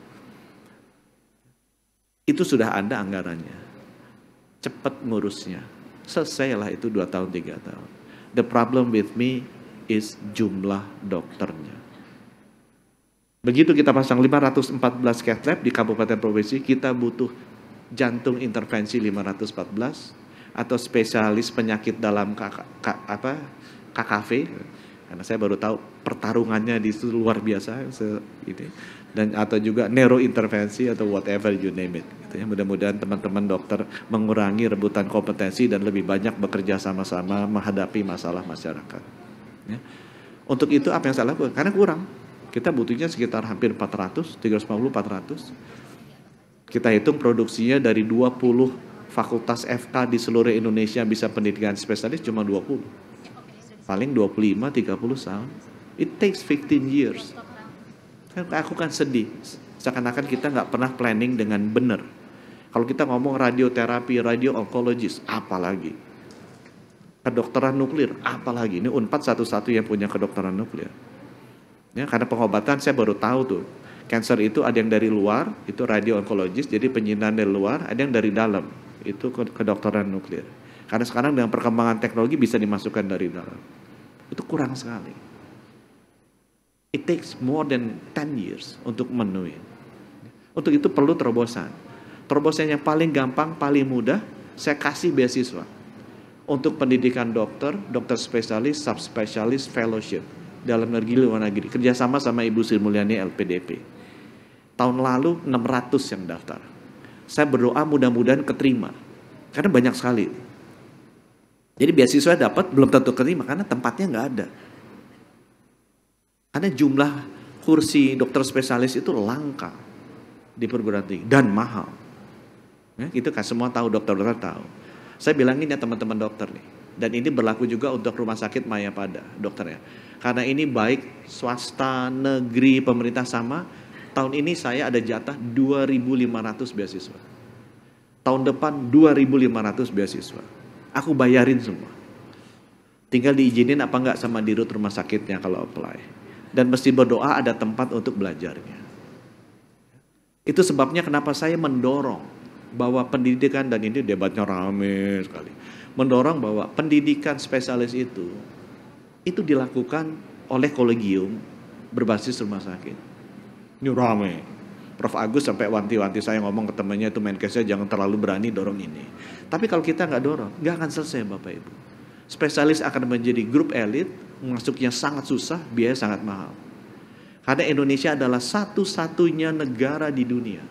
Itu sudah ada anggarannya. Cepat ngurusnya. Selesailah itu 2 tahun, 3 tahun. The problem with me is jumlah dokternya. Begitu kita pasang 514 cath lab di kabupaten provinsi, kita butuh jantung intervensi 514 atau spesialis penyakit dalam KKV, karena saya baru tahu pertarungannya di situ luar biasa gitu. Dan atau juga neurointervensi atau whatever you name it gitu ya. Mudah-mudahan teman-teman dokter mengurangi rebutan kompetensi dan lebih banyak bekerja sama-sama menghadapi masalah masyarakat ya. Untuk itu apa yang saya lakukan? Karena kurang, kita butuhnya sekitar hampir 400, 350-400. Kita hitung produksinya dari 20 fakultas FK di seluruh Indonesia bisa pendidikan spesialis cuma 20. Paling 25-30 tahun. It takes 15 years. Aku kan sedih. Seakan-akan kita nggak pernah planning dengan benar. Kalau kita ngomong radioterapi, radio-onkologis, apalagi. Kedokteran nuklir, apalagi. Ini UNPAD satu-satu yang punya kedokteran nuklir. Ya, karena pengobatan saya baru tahu tuh. Cancer itu ada yang dari luar, itu radio-onkologis, jadi penyinaran dari luar, ada yang dari dalam, itu kedokteran nuklir. Karena sekarang dengan perkembangan teknologi bisa dimasukkan dari dalam. Itu kurang sekali. It takes more than 10 years untuk memenuhi. Untuk itu perlu terobosan. Terobosan yang paling gampang, paling mudah, saya kasih beasiswa. Untuk pendidikan dokter, dokter spesialis, subspesialis, fellowship. Dalam negeri, luar negeri. Kerjasama sama Ibu Sri Mulyani LPDP. Tahun lalu 600 yang daftar. Saya berdoa mudah-mudahan keterima. Karena banyak sekali. Jadi beasiswa dapat belum tentu keterima karena tempatnya nggak ada. Karena jumlah kursi dokter spesialis itu langka di perguruan tinggi dan mahal. Ya, itu kan semua tahu, dokter-dokter tahu. Saya bilangin ya teman-teman dokter nih. Dan ini berlaku juga untuk rumah sakit Mayapada dokternya. Karena ini baik swasta, negeri, pemerintah sama. Tahun ini saya ada jatah 2.500 beasiswa. Tahun depan 2.500 beasiswa. Aku bayarin semua. Tinggal diizinin apa enggak sama dirut rumah sakitnya kalau apply. Dan mesti berdoa ada tempat untuk belajarnya. Itu sebabnya kenapa saya mendorong bahwa pendidikan, dan ini debatnya rame sekali. Mendorong bahwa pendidikan spesialis itu dilakukan oleh kolegium berbasis rumah sakit. Ini rame. Prof. Agus sampai wanti-wanti saya ngomong ke temannya itu Menkesnya jangan terlalu berani dorong ini. Tapi kalau kita nggak dorong, nggak akan selesai Bapak Ibu. Spesialis akan menjadi grup elit, masuknya sangat susah, biaya sangat mahal. Karena Indonesia adalah satu-satunya negara di dunia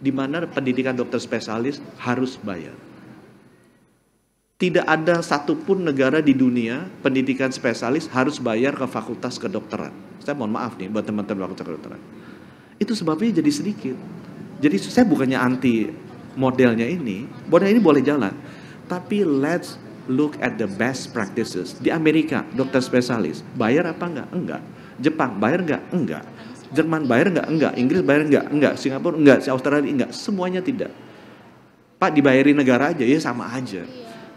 di mana pendidikan dokter spesialis harus bayar. Tidak ada satupun negara di dunia pendidikan spesialis harus bayar ke fakultas kedokteran. Saya mohon maaf nih buat teman-teman fakultas kedokteran. Itu sebabnya jadi sedikit. Jadi saya bukannya anti modelnya ini, model ini boleh jalan. Tapi let's look at the best practices. Di Amerika, dokter spesialis, bayar apa enggak? Enggak. Jepang, bayar enggak? Enggak. Jerman, bayar enggak? Enggak. Inggris, bayar enggak? Enggak. Singapura, enggak. Australia, enggak. Semuanya tidak. Pak, dibayarin negara aja, ya sama aja.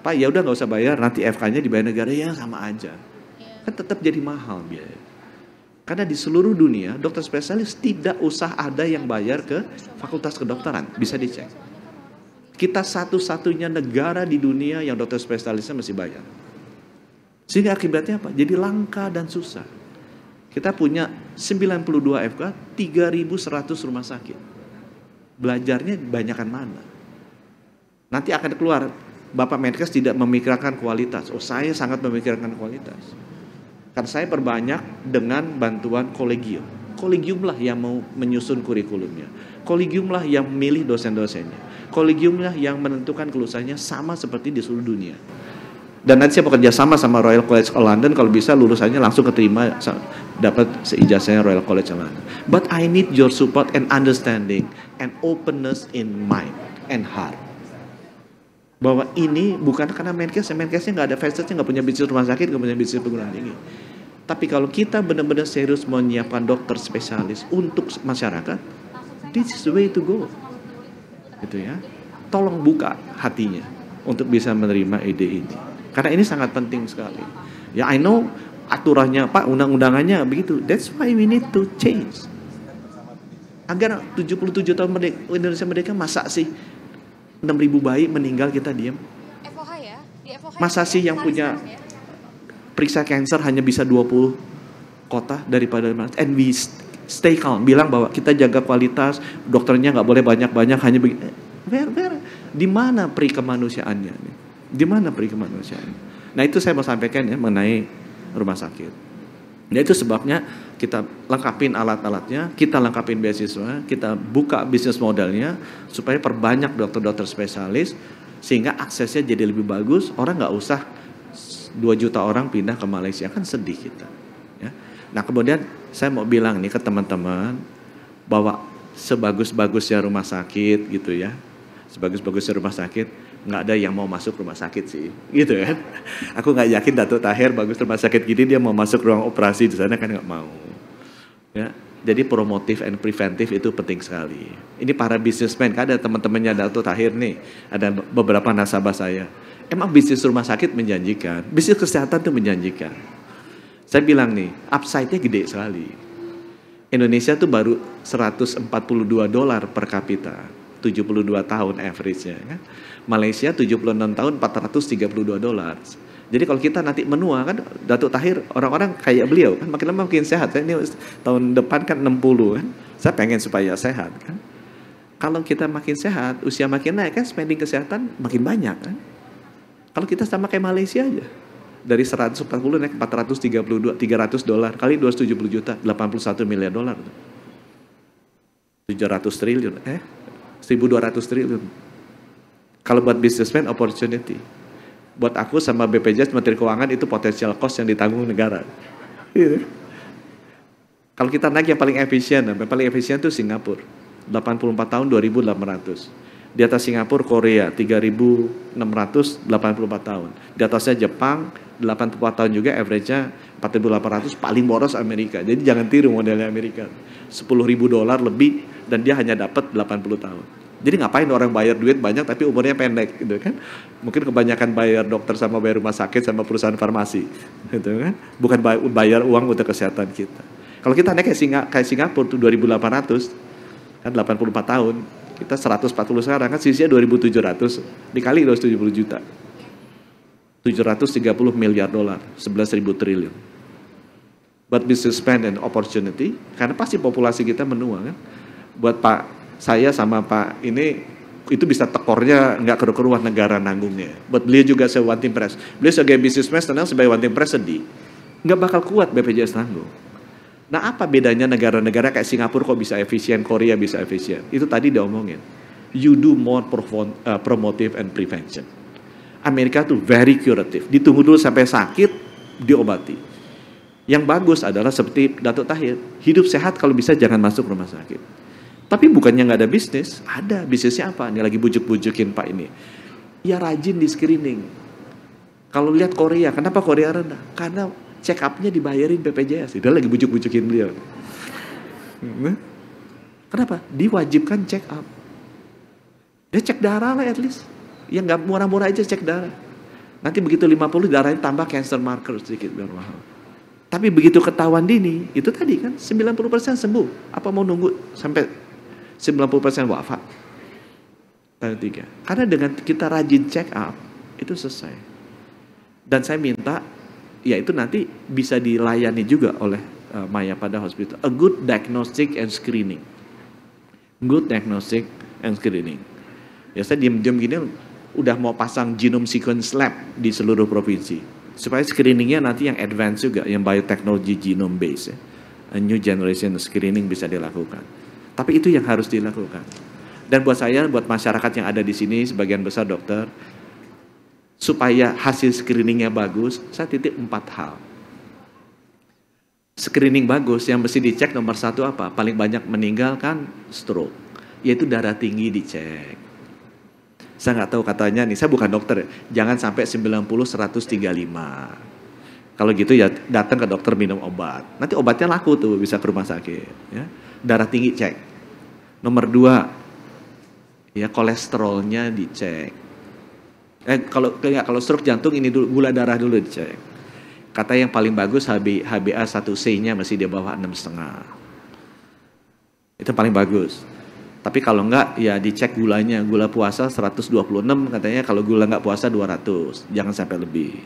Pak, ya udah nggak usah bayar, nanti FK-nya dibayar negara, ya sama aja. Kan tetap jadi mahal biaya. Karena di seluruh dunia, dokter spesialis tidak usah ada yang bayar ke fakultas kedokteran. Bisa dicek. Kita satu-satunya negara di dunia yang dokter spesialisnya masih bayar. Sehingga akibatnya apa? Jadi langka dan susah. Kita punya 92 FK, 3.100 rumah sakit. Belajarnya banyakan mana? Nanti akan keluar, Bapak Menkes tidak memikirkan kualitas. Oh, saya sangat memikirkan kualitas. Karena saya perbanyak dengan bantuan kolegium. Kolegiumlah yang mau menyusun kurikulumnya. Kolegiumlah yang memilih dosen-dosennya. Kolegiumlah yang menentukan kelulusannya sama seperti di seluruh dunia. Dan nanti saya bekerja sama Royal College of London, kalau bisa lulusannya langsung keterima dapat ijazahnya Royal College of London. But I need your support and understanding and openness in mind and heart. Bahwa ini bukan karena Menkesnya nggak ada fasilitasnya, nggak punya bisnis rumah sakit, nggak punya bisnis perguruan tinggi. Tapi kalau kita benar-benar serius menyiapkan dokter spesialis untuk masyarakat, this is the way to go. Gitu ya. Tolong buka hatinya untuk bisa menerima ide ini. Karena ini sangat penting sekali. Ya, I know aturannya Pak, undang-undangannya begitu. That's why we need to change. Agar 77 tahun Indonesia merdeka, masa sih 6.000 bayi meninggal kita diam? FOH ya? Di FOH masa sih yang punya periksa cancer hanya bisa 20 kota daripada, and we stay calm, bilang bahwa kita jaga kualitas, dokternya nggak boleh banyak-banyak, hanya begini. Di mana peri kemanusiaannya? Di mana peri kemanusiaannya? Nah, itu saya mau sampaikan ya mengenai rumah sakit. Nah, itu sebabnya kita lengkapin alat-alatnya, kita lengkapin beasiswa, kita buka bisnis modelnya supaya perbanyak dokter-dokter spesialis sehingga aksesnya jadi lebih bagus. Orang nggak usah 2 juta orang pindah ke Malaysia, kan sedih kita. Ya. Nah, kemudian saya mau bilang nih ke teman-teman bahwa sebagus-bagusnya rumah sakit gitu ya, sebagus-bagusnya rumah sakit, nggak ada yang mau masuk rumah sakit sih, gitu kan. Aku nggak yakin Datuk Tahir bagus rumah sakit gini dia mau masuk ruang operasi di sana, kan nggak mau. Ya, jadi promotif and preventif itu penting sekali. Ini para bisnismen, kan ada teman-temannya Datuk Tahir nih, ada beberapa nasabah saya. Emang bisnis rumah sakit menjanjikan, bisnis kesehatan itu menjanjikan. Saya bilang nih, upside-nya gede sekali. Indonesia tuh baru $142 per kapita, 72 tahun average-nya kan. Malaysia 76 tahun $432. Jadi kalau kita nanti menua kan, Datuk Tahir, orang-orang kayak beliau kan makin lama makin sehat. Ini tahun depan kan 60 kan. Saya pengen supaya sehat kan. Kalau kita makin sehat, usia makin naik kan, spending kesehatan makin banyak kan. Kalau kita sama kayak Malaysia aja, dari 140 naik $432, $300 kali 270 juta, $81 miliar. 700 triliun, 1.200 triliun. Kalau buat businessman opportunity, buat aku sama BPJS Menteri Keuangan itu potensial cost yang ditanggung negara. Kalau kita naik yang paling efisien itu Singapura, 84 tahun 2.800. Di atas Singapura Korea 3.684 tahun. Di atasnya Jepang 84 tahun juga, average-nya 4.800, paling boros Amerika. Jadi jangan tiru modelnya Amerika. $10.000 lebih dan dia hanya dapat 80 tahun. Jadi ngapain orang bayar duit banyak tapi umurnya pendek gitu kan? Mungkin kebanyakan bayar dokter sama bayar rumah sakit sama perusahaan farmasi gitu kan? Bukan bayar uang untuk kesehatan kita. Kalau kita naik kayak Singapura tuh 2.800 kan 84 tahun, kita 140 sekarang kan sisinya 2.700 dikali 270 juta. $730 miliar, 11.000 triliun. Buat businessman and opportunity, karena pasti populasi kita menua kan. Buat saya sama Pak ini itu bisa tekornya nggak keruan negara nanggungnya. Buat beliau juga saya one team press. Beliau sebagai businessman tenang, sebagai one team press sedih. Nggak bakal kuat BPJS nanggung. Nah, apa bedanya negara-negara kayak Singapura kok bisa efisien, Korea bisa efisien? Itu tadi diomongin. You do more promotive and prevention. Amerika tuh very curative. Ditunggu dulu sampai sakit, diobati. Yang bagus adalah seperti Datuk Tahir, hidup sehat kalau bisa jangan masuk rumah sakit. Tapi bukannya nggak ada bisnis, ada bisnisnya apa? Ini lagi bujuk-bujukin Pak ini. Ya rajin di screening. Kalau lihat Korea, kenapa Korea rendah? Karena check up-nya dibayarin BPJS. Dia lagi bujuk-bujukin beliau. Kenapa? Diwajibkan check up. Dia cek darah lah at least. Ya nggak murah-murah aja cek darah. Nanti begitu 50 darahnya tambah cancer marker sedikit biar mahal. Tapi begitu ketahuan dini, itu tadi kan 90% sembuh. Apa mau nunggu sampai 90% wafat? Tiga. Karena dengan kita rajin check up, itu selesai. Dan saya minta, ya itu nanti bisa dilayani juga oleh Mayapada Hospital. A good diagnostic and screening. Good diagnostic and screening. Ya saya diam-diam gini, udah mau pasang genome sequence lab di seluruh provinsi. Supaya screeningnya nanti yang advance juga, yang biotechnology genome base ya. A new generation screening bisa dilakukan. Tapi itu yang harus dilakukan. Dan buat saya, buat masyarakat yang ada di sini, sebagian besar dokter, supaya hasil screeningnya bagus, saya titip 4 hal. Screening bagus, yang mesti dicek nomor 1 apa? Paling banyak meninggal kan stroke, yaitu darah tinggi dicek. Saya nggak tahu katanya nih, saya bukan dokter, jangan sampai 90/135. Kalau gitu ya datang ke dokter minum obat. Nanti obatnya laku tuh, bisa ke rumah sakit. Ya. Darah tinggi cek. Nomor 2, ya kolesterolnya dicek. Kalau stroke jantung ini dulu, gula darah dulu dicek. Kata yang paling bagus HbA1c-nya masih di bawah 6,5. Itu paling bagus. Tapi kalau enggak ya dicek gulanya, gula puasa 126 katanya, kalau gula enggak puasa 200, jangan sampai lebih.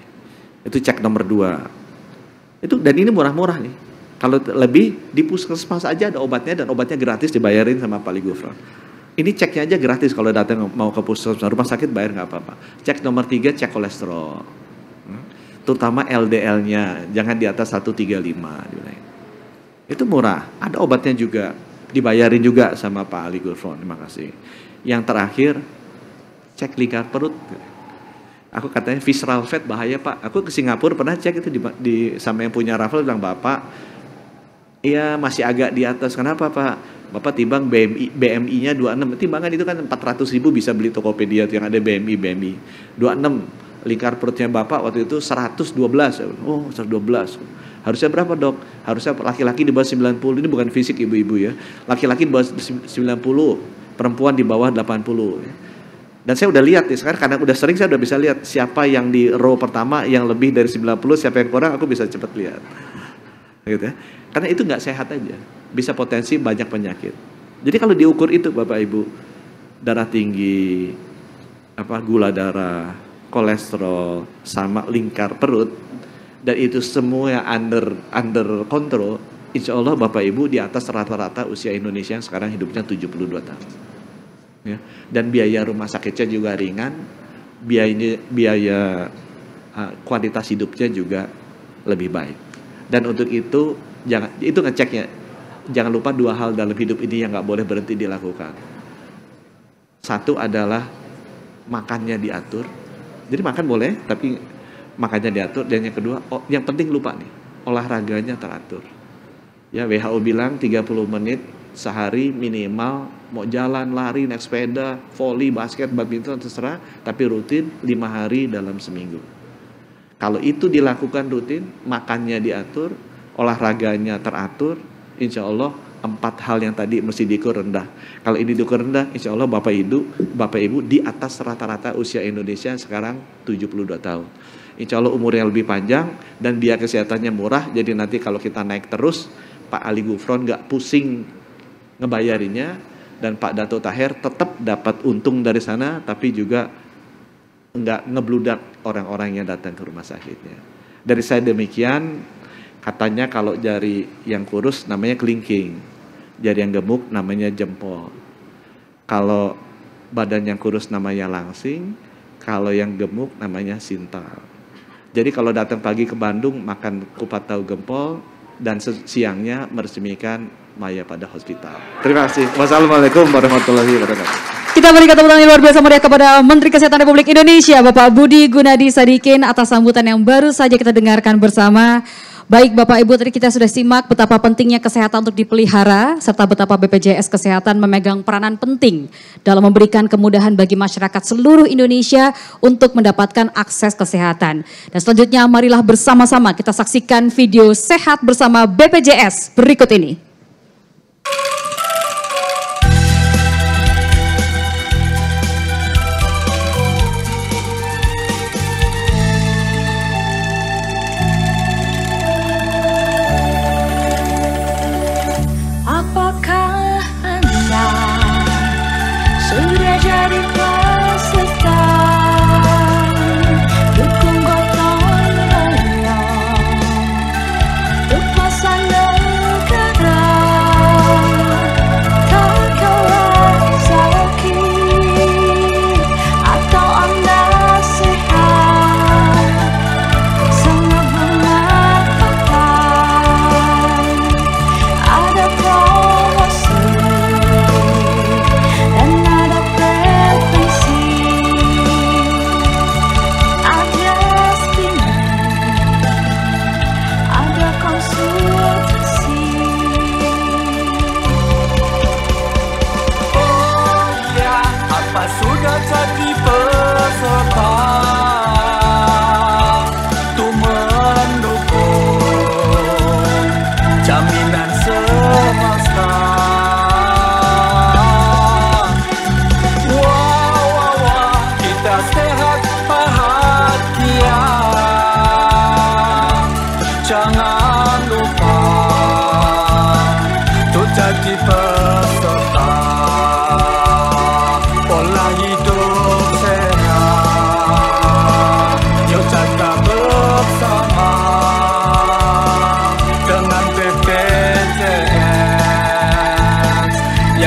Itu cek nomor 2. Itu, dan ini murah-murah nih. Kalau lebih di puskesmas aja ada obatnya, dan obatnya gratis, dibayarin sama Pak Ali Gufron. Ini ceknya aja gratis kalau datang mau ke puskesmas, rumah sakit bayar nggak apa-apa. Cek nomor 3, cek kolesterol. Terutama LDL-nya, jangan di atas 135. Itu murah, ada obatnya juga. Dibayarin juga sama Pak Ali Gufron, terima kasih. Yang terakhir, cek lingkar perut. Aku katanya visceral fat bahaya Pak. Aku ke Singapura pernah cek itu sama yang punya Raffle, bilang Bapak, iya masih agak di atas. Kenapa Pak? Bapak timbang BMI-nya 26. Timbangan itu kan 400.000 bisa beli Tokopedia yang ada BMI 26. Lingkar perutnya Bapak waktu itu 112. Oh 112. Harusnya berapa dok? Harusnya laki-laki di bawah 90. Ini bukan fisik ibu-ibu ya. Laki-laki di bawah 90, perempuan di bawah 80. Dan saya udah lihat ya, sekarang karena udah sering saya udah bisa lihat siapa yang di row pertama yang lebih dari 90, siapa yang kurang aku bisa cepat lihat. Gitu ya. Karena itu nggak sehat aja, bisa potensi banyak penyakit. Jadi kalau diukur itu Bapak Ibu, darah tinggi, gula darah, kolesterol, sama lingkar perut, dan itu semua yang under control, insya Allah Bapak Ibu di atas rata-rata usia Indonesia yang sekarang hidupnya 72 tahun. Ya. Dan biaya rumah sakitnya juga ringan, biaya kualitas hidupnya juga lebih baik. Dan untuk itu itu ngeceknya, jangan lupa 2 hal dalam hidup ini yang nggak boleh berhenti dilakukan. Satu adalah makannya diatur, jadi makan boleh tapi makannya diatur. Dan yang kedua, yang penting lupa nih, olahraganya teratur. Ya WHO bilang 30 menit sehari minimal, mau jalan, lari, naik sepeda, voli, basket, badminton, terserah, tapi rutin 5 hari dalam seminggu. Kalau itu dilakukan rutin, makannya diatur, olahraganya teratur, insya Allah 4 hal yang tadi mesti diukur rendah. Kalau ini diukur rendah, insya Allah Bapak Ibu di atas rata-rata usia Indonesia sekarang 72 tahun. Insya Allah umurnya lebih panjang dan biaya kesehatannya murah. Jadi nanti kalau kita naik terus, Pak Ali Gufron nggak pusing ngebayarinnya, dan Pak Dato Taher tetap dapat untung dari sana, tapi juga nggak ngebludak orang-orang yang datang ke rumah sakitnya. Dari saya demikian. Katanya kalau jari yang kurus namanya kelingking, jari yang gemuk namanya jempol. Kalau badan yang kurus namanya langsing, kalau yang gemuk namanya sintal. Jadi kalau datang pagi ke Bandung makan kupat tahu gempol, dan siangnya meresmikan Mayapada Hospital. Terima kasih. Wassalamualaikum warahmatullahi wabarakatuh. Kita berikan tepuk tangan luar biasa meriah kepada Menteri Kesehatan Republik Indonesia, Bapak Budi Gunadi Sadikin, atas sambutan yang baru saja kita dengarkan bersama. Baik Bapak Ibu, tadi kita sudah simak betapa pentingnya kesehatan untuk dipelihara, serta betapa BPJS Kesehatan memegang peranan penting dalam memberikan kemudahan bagi masyarakat seluruh Indonesia untuk mendapatkan akses kesehatan. Dan selanjutnya marilah bersama-sama kita saksikan video Sehat Bersama BPJS berikut ini. Negara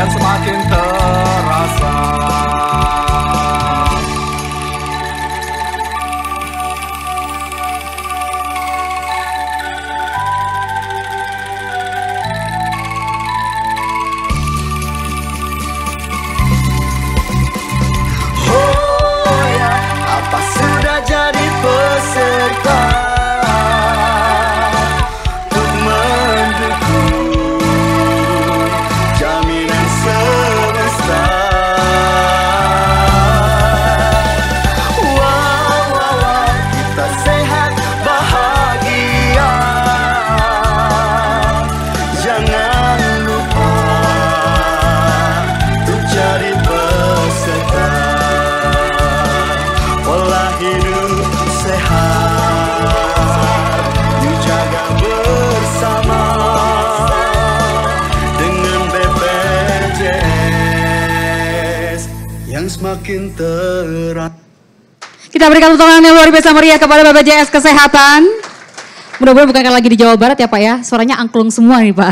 yang semakin terasa. Oh ya, apa sudah jadi peserta untuk mendukung jaminan semesta. Wow, wow, wow, kita sehat bahagia. Jangan lupa untuk jadi peserta. Pola hidup sehat dijaga bersama dengan BPJS yang semakin terang. Kita berikan tepuk tangan yang luar biasa meriah kepada BPJS Kesehatan. Mudah-mudahan bukan lagi di Jawa Barat ya Pak ya, suaranya angklung semua nih Pak.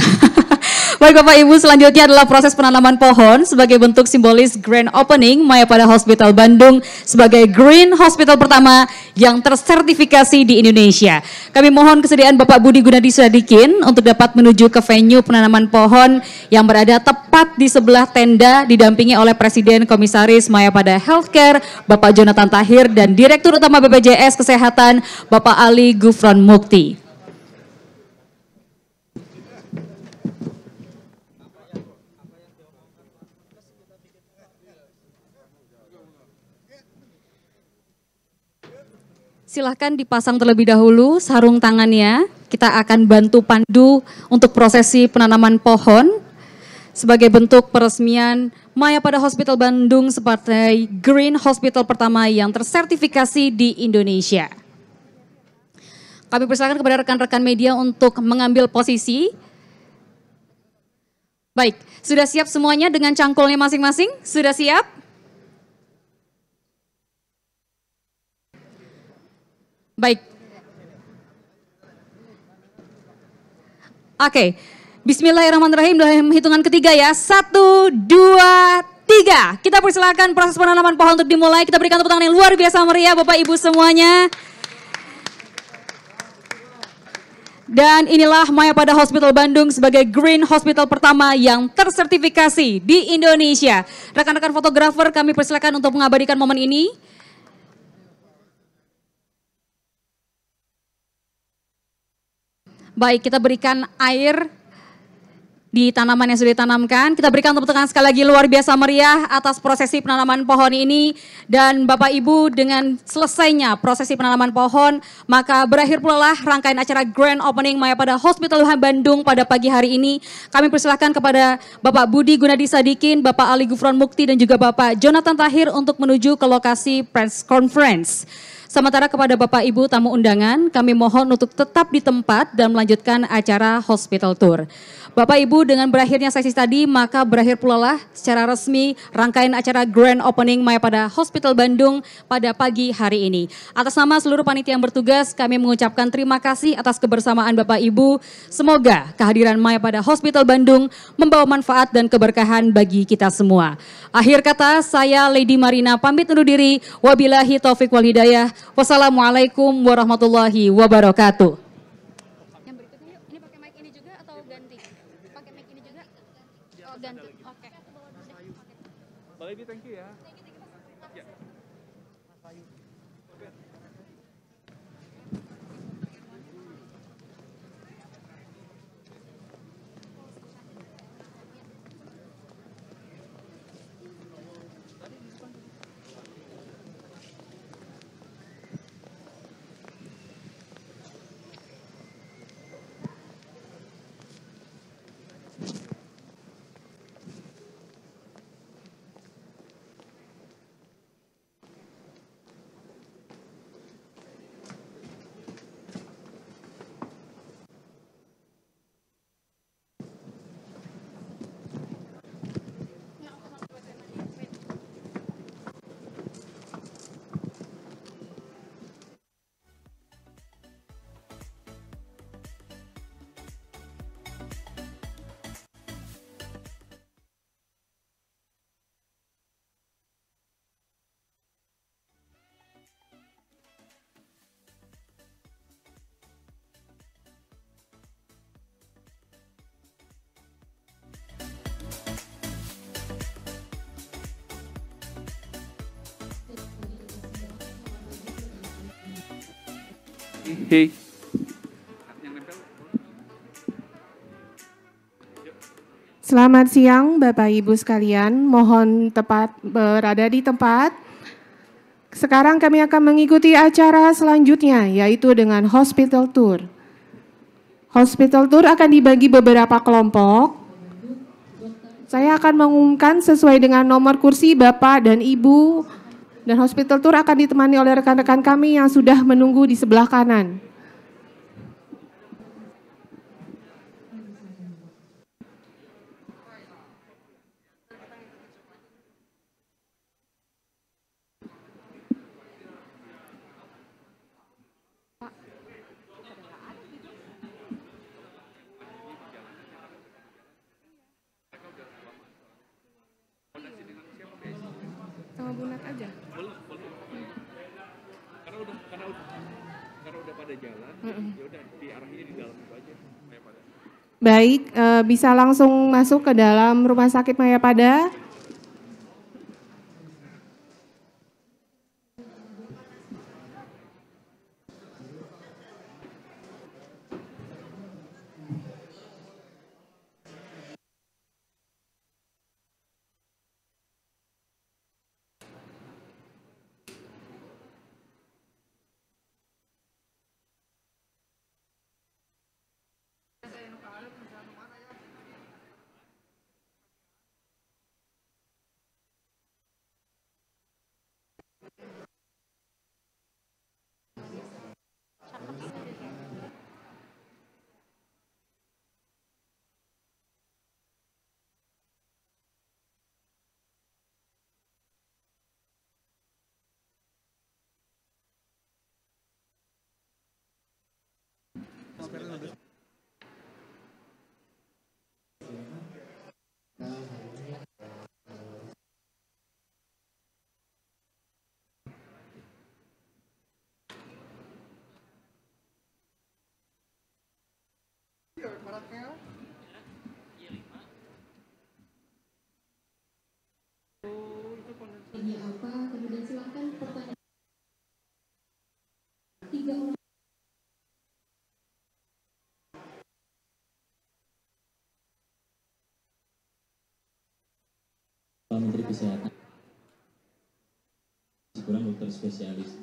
Baik Bapak Ibu, selanjutnya adalah proses penanaman pohon sebagai bentuk simbolis grand opening Mayapada Hospital Bandung sebagai Green Hospital pertama yang tersertifikasi di Indonesia. Kami mohon kesediaan Bapak Budi Gunadi Sadikin untuk dapat menuju ke venue penanaman pohon yang berada tepat di sebelah tenda didampingi oleh Presiden Komisaris Mayapada Healthcare Bapak Jonathan Tahir dan Direktur Utama BPJS Kesehatan Bapak Ali Gufron Mukti. Silahkan dipasang terlebih dahulu sarung tangannya. Kita akan bantu pandu untuk prosesi penanaman pohon sebagai bentuk peresmian Mayapada Hospital Bandung sebagai Green Hospital pertama yang tersertifikasi di Indonesia. Kami persilakan kepada rekan-rekan media untuk mengambil posisi. Baik, sudah siap semuanya dengan cangkulnya masing-masing? Sudah siap? Baik. Oke. Bismillahirrahmanirrahim dalam hitungan ketiga ya. 1, 2, 3. Kita persilakan proses penanaman pohon untuk dimulai. Kita berikan tepuk tangan yang luar biasa meriah Bapak Ibu semuanya. Dan inilah Mayapada Hospital Bandung sebagai Green Hospital pertama yang tersertifikasi di Indonesia. Rekan-rekan fotografer kami persilakan untuk mengabadikan momen ini. Baik, kita berikan air di tanaman yang sudah ditanamkan. Kita berikan tepuk tangan sekali lagi luar biasa meriah atas prosesi penanaman pohon ini. Dan Bapak Ibu, dengan selesainya prosesi penanaman pohon, maka berakhir pula lah rangkaian acara Grand Opening Mayapada Hospital Bandung pada pagi hari ini. Kami persilahkan kepada Bapak Budi Gunadi Sadikin, Bapak Ali Gufron Mukti, dan juga Bapak Jonathan Tahir untuk menuju ke lokasi press conference. Sementara kepada Bapak Ibu tamu undangan, kami mohon untuk tetap di tempat dan melanjutkan acara hospital tour. Bapak Ibu, dengan berakhirnya sesi tadi, maka berakhir pula lah secara resmi rangkaian acara Grand Opening Mayapada Hospital Bandung pada pagi hari ini. Atas nama seluruh panitia yang bertugas, kami mengucapkan terima kasih atas kebersamaan Bapak Ibu. Semoga kehadiran Mayapada Hospital Bandung membawa manfaat dan keberkahan bagi kita semua. Akhir kata, saya Lady Marina pamit undur diri. Wabillahi taufik wal hidayah. Wassalamualaikum warahmatullahi wabarakatuh. Yang berikutnya yuk, ini pakai mic ini juga atau ganti? Pakai mic ini juga? Oh ganti, oke. Baik, thank you ya. Hei. Selamat siang Bapak Ibu sekalian, mohon tepat berada di tempat. Sekarang kami akan mengikuti acara selanjutnya yaitu dengan hospital tour. Hospital tour akan dibagi beberapa kelompok. Saya akan mengumumkan sesuai dengan nomor kursi Bapak dan Ibu, dan hospital tour akan ditemani oleh rekan-rekan kami yang sudah menunggu di sebelah kanan. Sama Bu Nat aja. Boleh. Karena udah pada jalan. Ya udah diarahinnya di dalam itu aja. Mayapada. Baik, bisa langsung masuk ke dalam Rumah Sakit Mayapada. Ini apa? Kemudian silakan pertanyaan. 3 orang. Pak Menteri Kesehatan, kurang dokter spesialis.